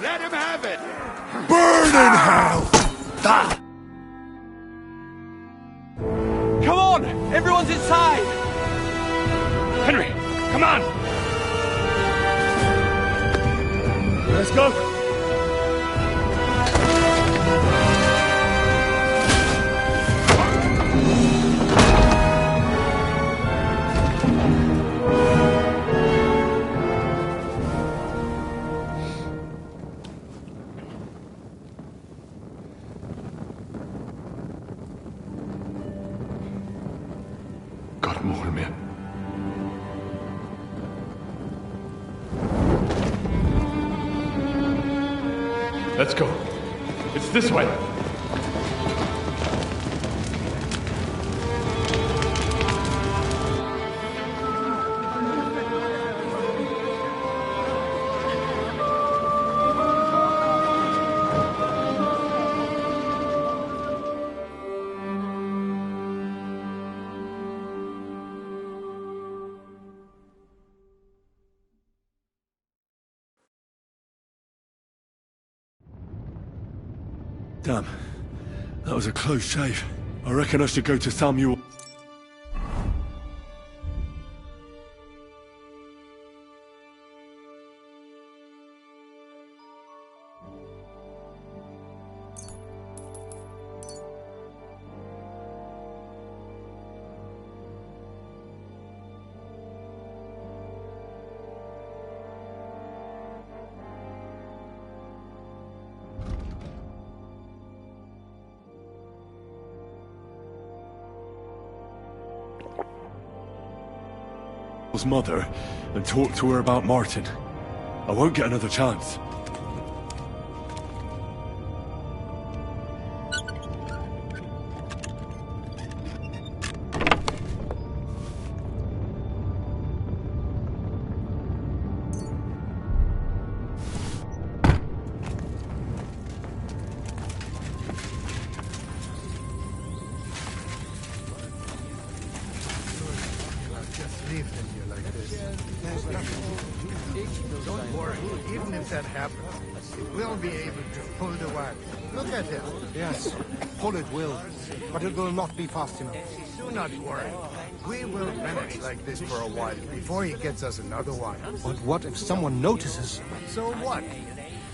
Let him have it! Burn in hell! Come on! Everyone's inside! Henry, come on! Let's go! God more mehr. Let's go. It's this way. Damn. That was a close shave. I reckon I should go to Samuel. Mother and talk to her about Martin. I won't get another chance. Don't worry. Even if that happens, we'll be able to pull the wagon. Look at him. Yes, pull it will, but it will not be fast enough. Do not worry. We will manage like this for a while before he gets us another one. But what if someone notices? So what?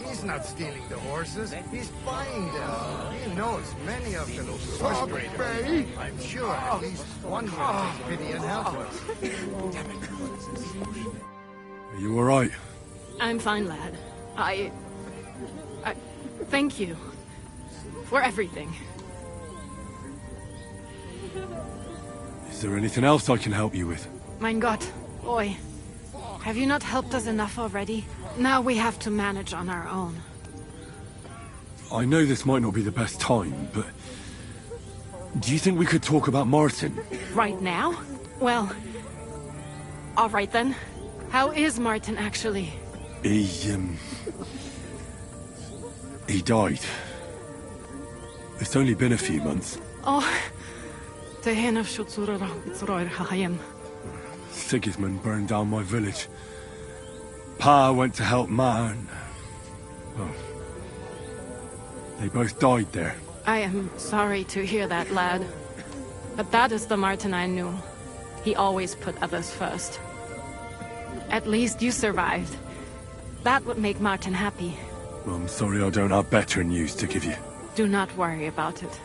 He's not stealing the horses. He's buying them. He knows many of them horse breeders. I'm sure at least one will take pity and help us. Are you alright? I'm fine, lad. I thank you for everything. Is there anything else I can help you with? Mein Gott, boy. Have you not helped us enough already? Now we have to manage on our own. I know this might not be the best time, but... do you think we could talk about Martin? Right now? Well... all right then. How is Martin, actually? He died. It's only been a few months. Oh... Sigismund burned down my village. Pa went to help Ma and... well... they both died there. I am sorry to hear that, lad. But that is the Martin I knew. He always put others first. At least you survived. That would make Martin happy. I'm sorry I don't have better news to give you. Do not worry about it.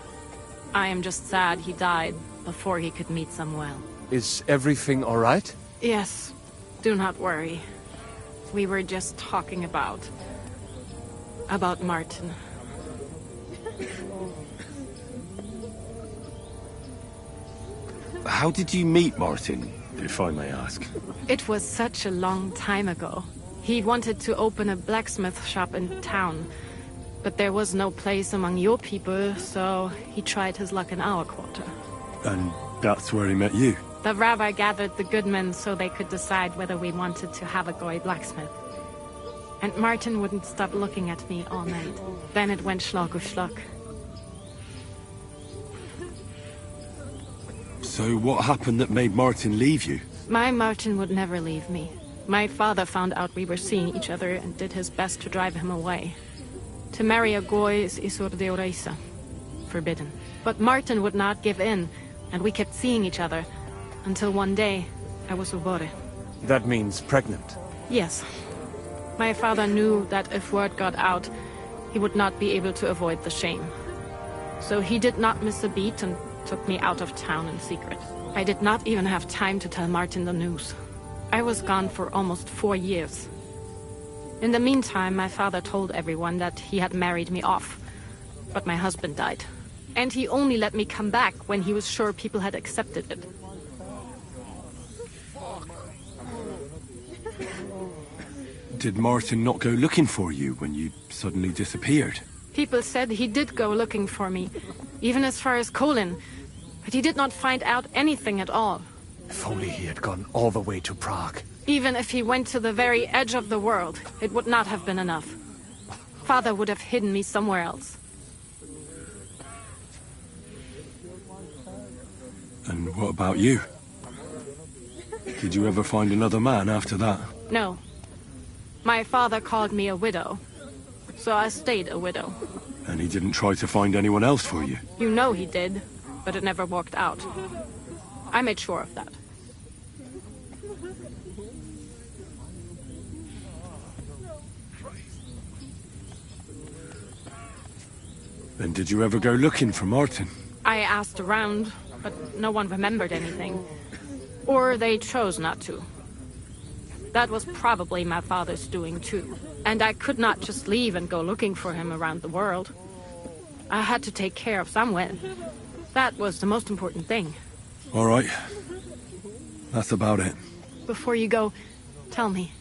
I am just sad he died before he could meet Samuel. Is everything all right? Yes. Do not worry. We were just talking about Martin. How did you meet Martin, if I may ask? It was such a long time ago. He wanted to open a blacksmith shop in town, but there was no place among your people, so he tried his luck in our quarter. And that's where he met you? The rabbi gathered the good men so they could decide whether we wanted to have a goy blacksmith. And Martin wouldn't stop looking at me all night. Then it went Schlag auf Schlag. So what happened that made Martin leave you? My Martin would never leave me. My father found out we were seeing each other and did his best to drive him away. To marry a goy is Isur Deoreisa. Forbidden. But Martin would not give in, and we kept seeing each other. Until one day, I was ubore. That means pregnant? Yes. My father knew that if word got out, he would not be able to avoid the shame. So he did not miss a beat and took me out of town in secret. I did not even have time to tell Martin the news. I was gone for almost 4 years. In the meantime, my father told everyone that he had married me off. But my husband died. And he only let me come back when he was sure people had accepted it. Did Martin not go looking for you when you suddenly disappeared? People said he did go looking for me, even as far as Kolin. But he did not find out anything at all. If only he had gone all the way to Prague. Even if he went to the very edge of the world, it would not have been enough. Father would have hidden me somewhere else. And what about you? Did you ever find another man after that? No. My father called me a widow, so I stayed a widow. And he didn't try to find anyone else for you? You know he did, but it never worked out. I made sure of that. Then did you ever go looking for Martin? I asked around, but no one remembered anything. Or they chose not to. That was probably my father's doing too. And I could not just leave and go looking for him around the world. I had to take care of Samuel. That was the most important thing. All right. That's about it. Before you go, tell me,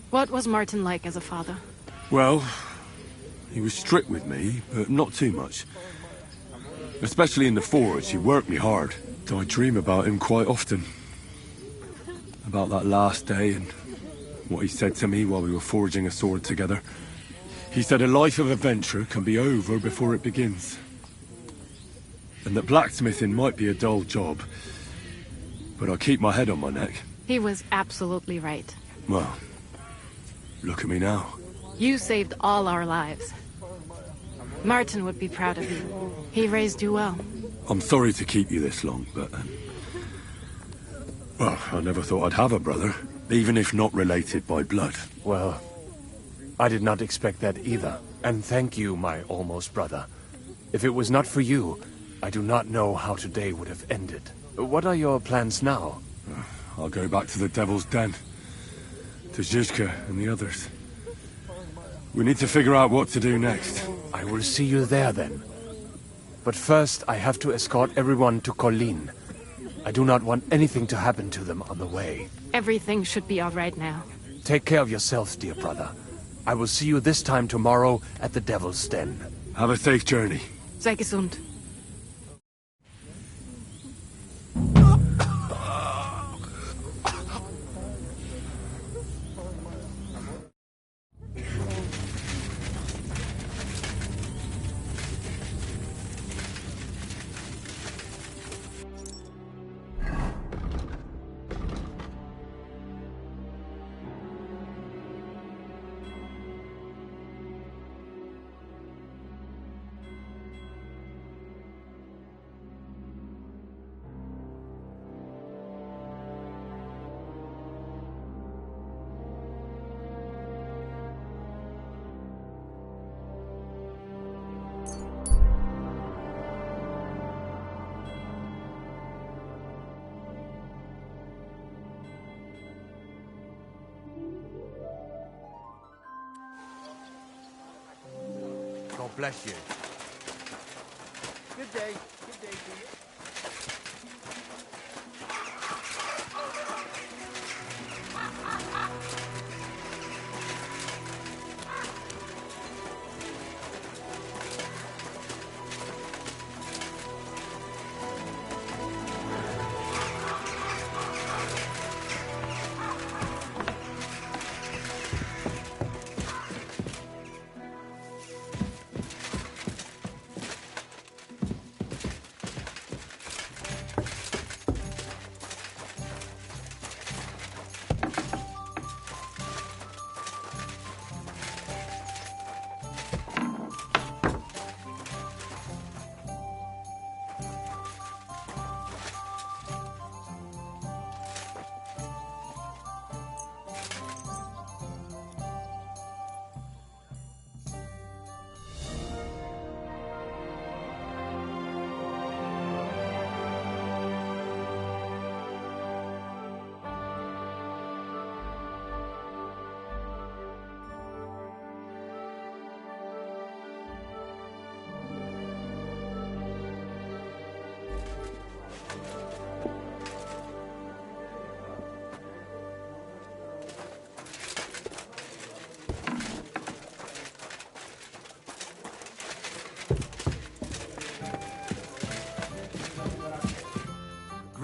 what was Martin like as a father? Well, he was strict with me, but not too much. Especially in the forge, he worked me hard. I dream about him quite often. About that last day and what he said to me while we were forging a sword together. He said a life of adventure can be over before it begins. And that blacksmithing might be a dull job, but I keep my head on my neck. He was absolutely right. Well, look at me now. You saved all our lives. Martin would be proud of you. He raised you well. I'm sorry to keep you this long, but... well, I never thought I'd have a brother, even if not related by blood. Well, I did not expect that either. And thank you, my almost brother. If it was not for you, I do not know how today would have ended. What are your plans now? I'll go back to the Devil's Den. To Zizka and the others. We need to figure out what to do next. I will see you there then. But first, I have to escort everyone to Colleen. I do not want anything to happen to them on the way. Everything should be all right now. Take care of yourself, dear brother. I will see you this time tomorrow at the Devil's Den. Have a safe journey. Sei gesund. God bless you. Good day. Good day to you.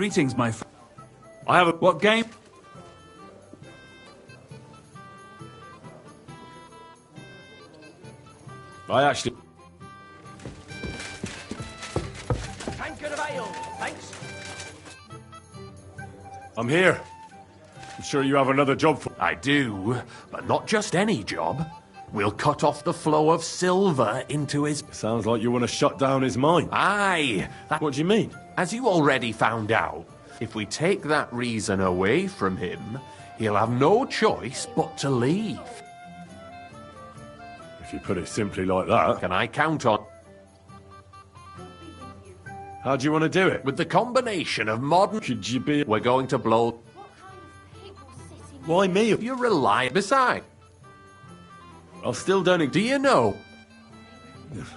Greetings, my friend. I have a... What game? I actually... Tankard of ale, thanks. I'm here. I'm sure you have another job for... I do, but not just any job. We'll cut off the flow of silver into his... Sounds like you want to shut down his mine. Aye! What do you mean? As you already found out, if we take that reason away from him, he'll have no choice but to leave. If you put it simply like that... Can I count on... How do you want to do it? With the combination of modern... Could you be... We're going to blow... Why me? You're reliant. Besides... I still don't... Do you know?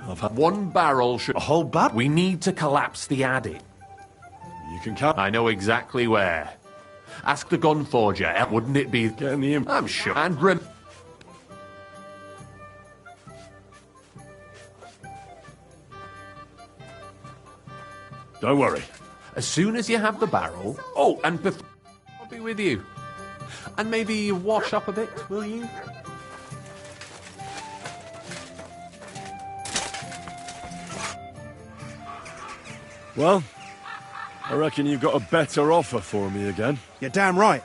I've had... One barrel should... A whole bat? We need to collapse the attic. You can count... I know exactly where. Ask the gun forger, wouldn't it be... Getting the... I'm sure. And Don't worry. as soon as you have the barrel... Oh, and before... I'll be with you. And maybe wash up a bit, will you? Well, I reckon you've got a better offer for me again. You're damn right.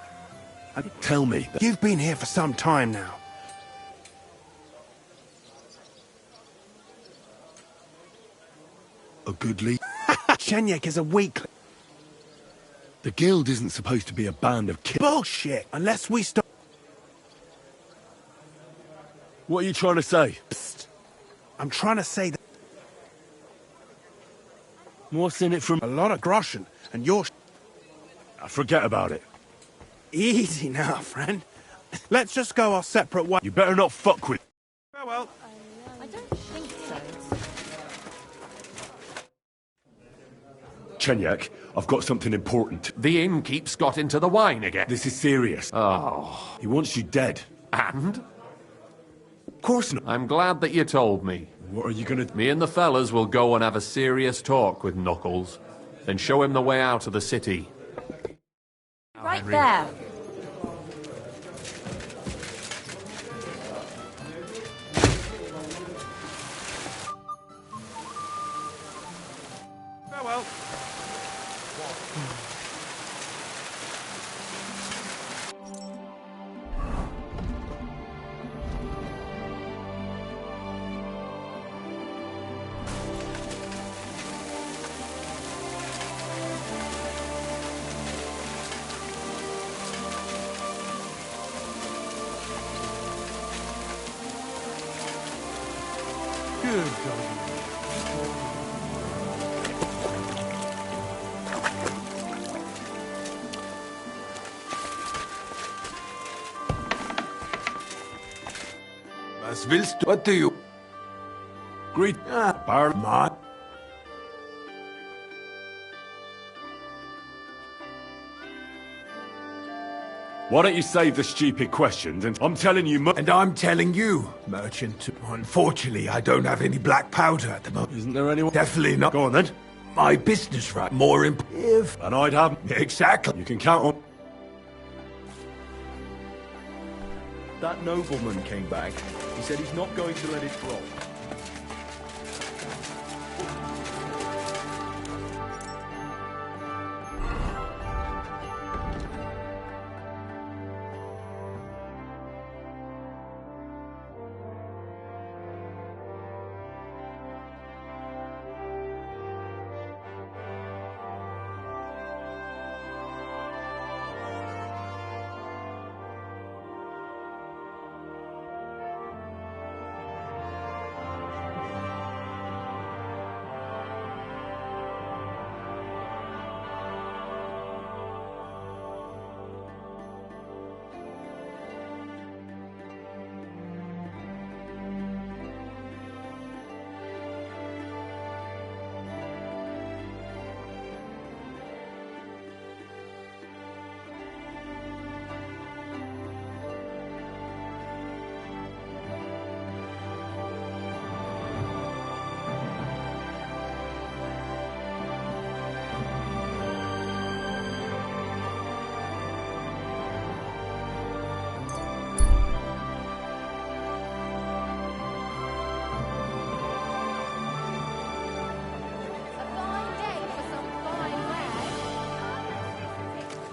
Tell me. You've been here for some time now. A goodly... Shenyek is a weakling. The guild isn't supposed to be a band of Bullshit! Unless we stop... What are you trying to say? Psst. I'm trying to say that... What's in it from... A lot of groschen, and you're... Forget about it. Easy now, friend. Let's just go our separate ways. You better not fuck with... Farewell. I don't think so. Chenyak, I've got something important. The innkeep's got into the wine again. This is serious. Oh. He wants you dead. And? Of course not. I'm glad that you told me. What are you gonna... Me and the fellas will go and have a serious talk with Knuckles. Then show him the way out of the city. Right there. Farewell. Good God. Was willst du? What do you... Greet... Barman. Why don't you save the stupid questions and I'm telling you... And I'm telling you, merchant. Unfortunately, I don't have any black powder at the moment. Isn't there anyone... Definitely not. Go on then. My business right. More important. And I'd have... Exactly. You can count on... That nobleman came back. He said he's not going to let it drop.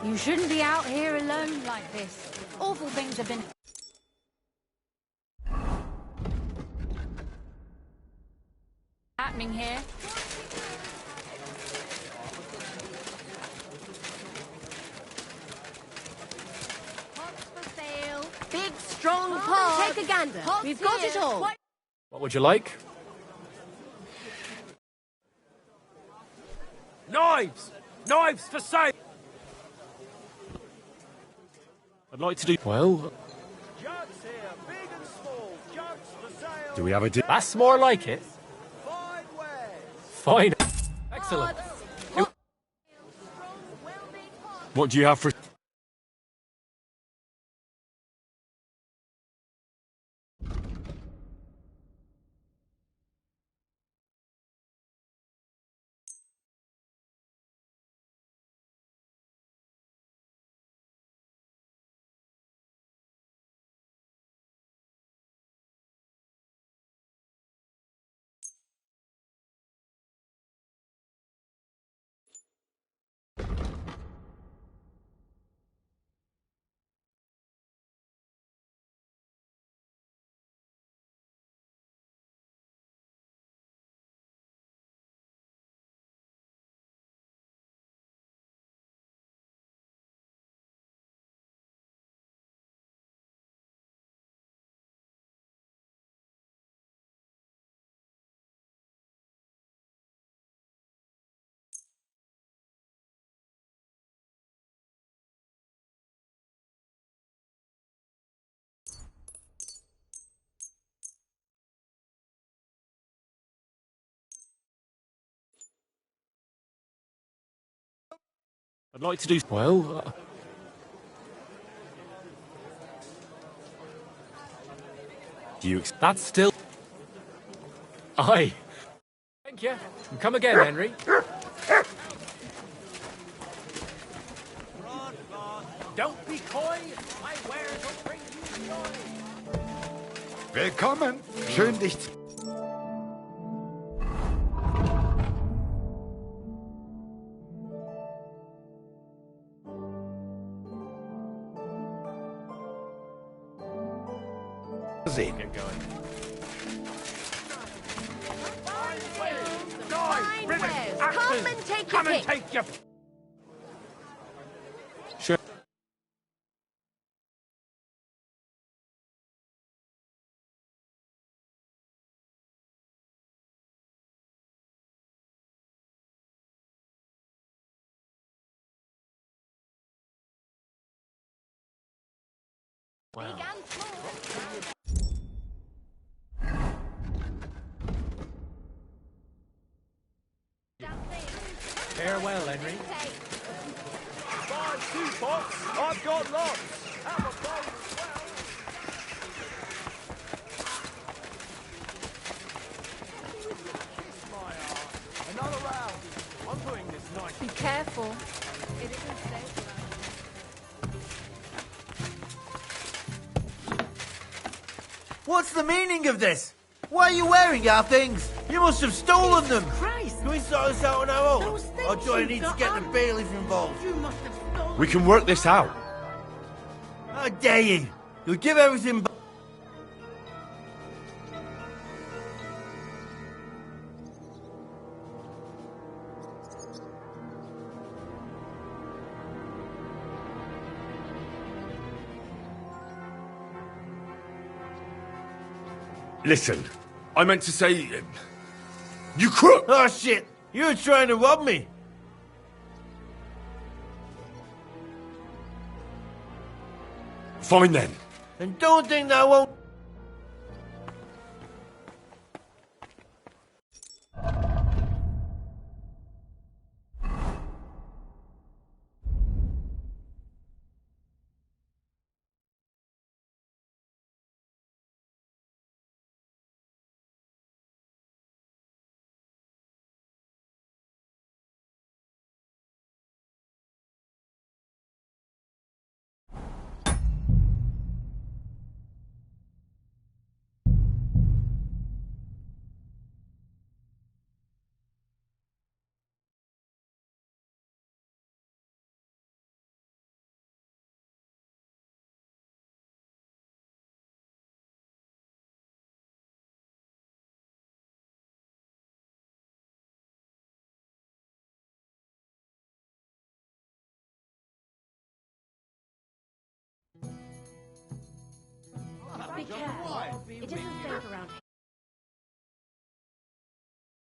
You shouldn't be out here alone like this. Awful things have been... happening here. Pots for sale. Big, strong pot. Take a gander. We've got it all. What would you like? Knives! Knives for sale! I'd like to do... Well... Jugs here, big and small. Jugs for sale. Do we have a... That's more like it. Fine wares. Fine. Excellent. What do you have for... I'd like to do... Well... That's still... Aye. Thank you. And come again, Henry. Don't be coy. My wares will bring you joy. Willkommen. Schön dich zu... sehen. Fine wares. Come and take your pick. Take your... Sure. Big and small. Farewell, Henry. Buy 2 pots. I've got lots. Have a bowl as well. Kiss my heart. Another round. I'm doing this night. Be careful. It isn't safe. What's the meaning of this? Why are you wearing our things? You must have stolen them. Christ! Can we sort this out on our own? Those things Or do I you need to got get the on- bailiff involved? You must have stolen. We can work this out. How dare you? You'll give everything back. Listen, I meant to say... you crook! Oh, shit! You were trying to rob me! Fine then. And don't think that I won't... Be careful. It isn't safe around here.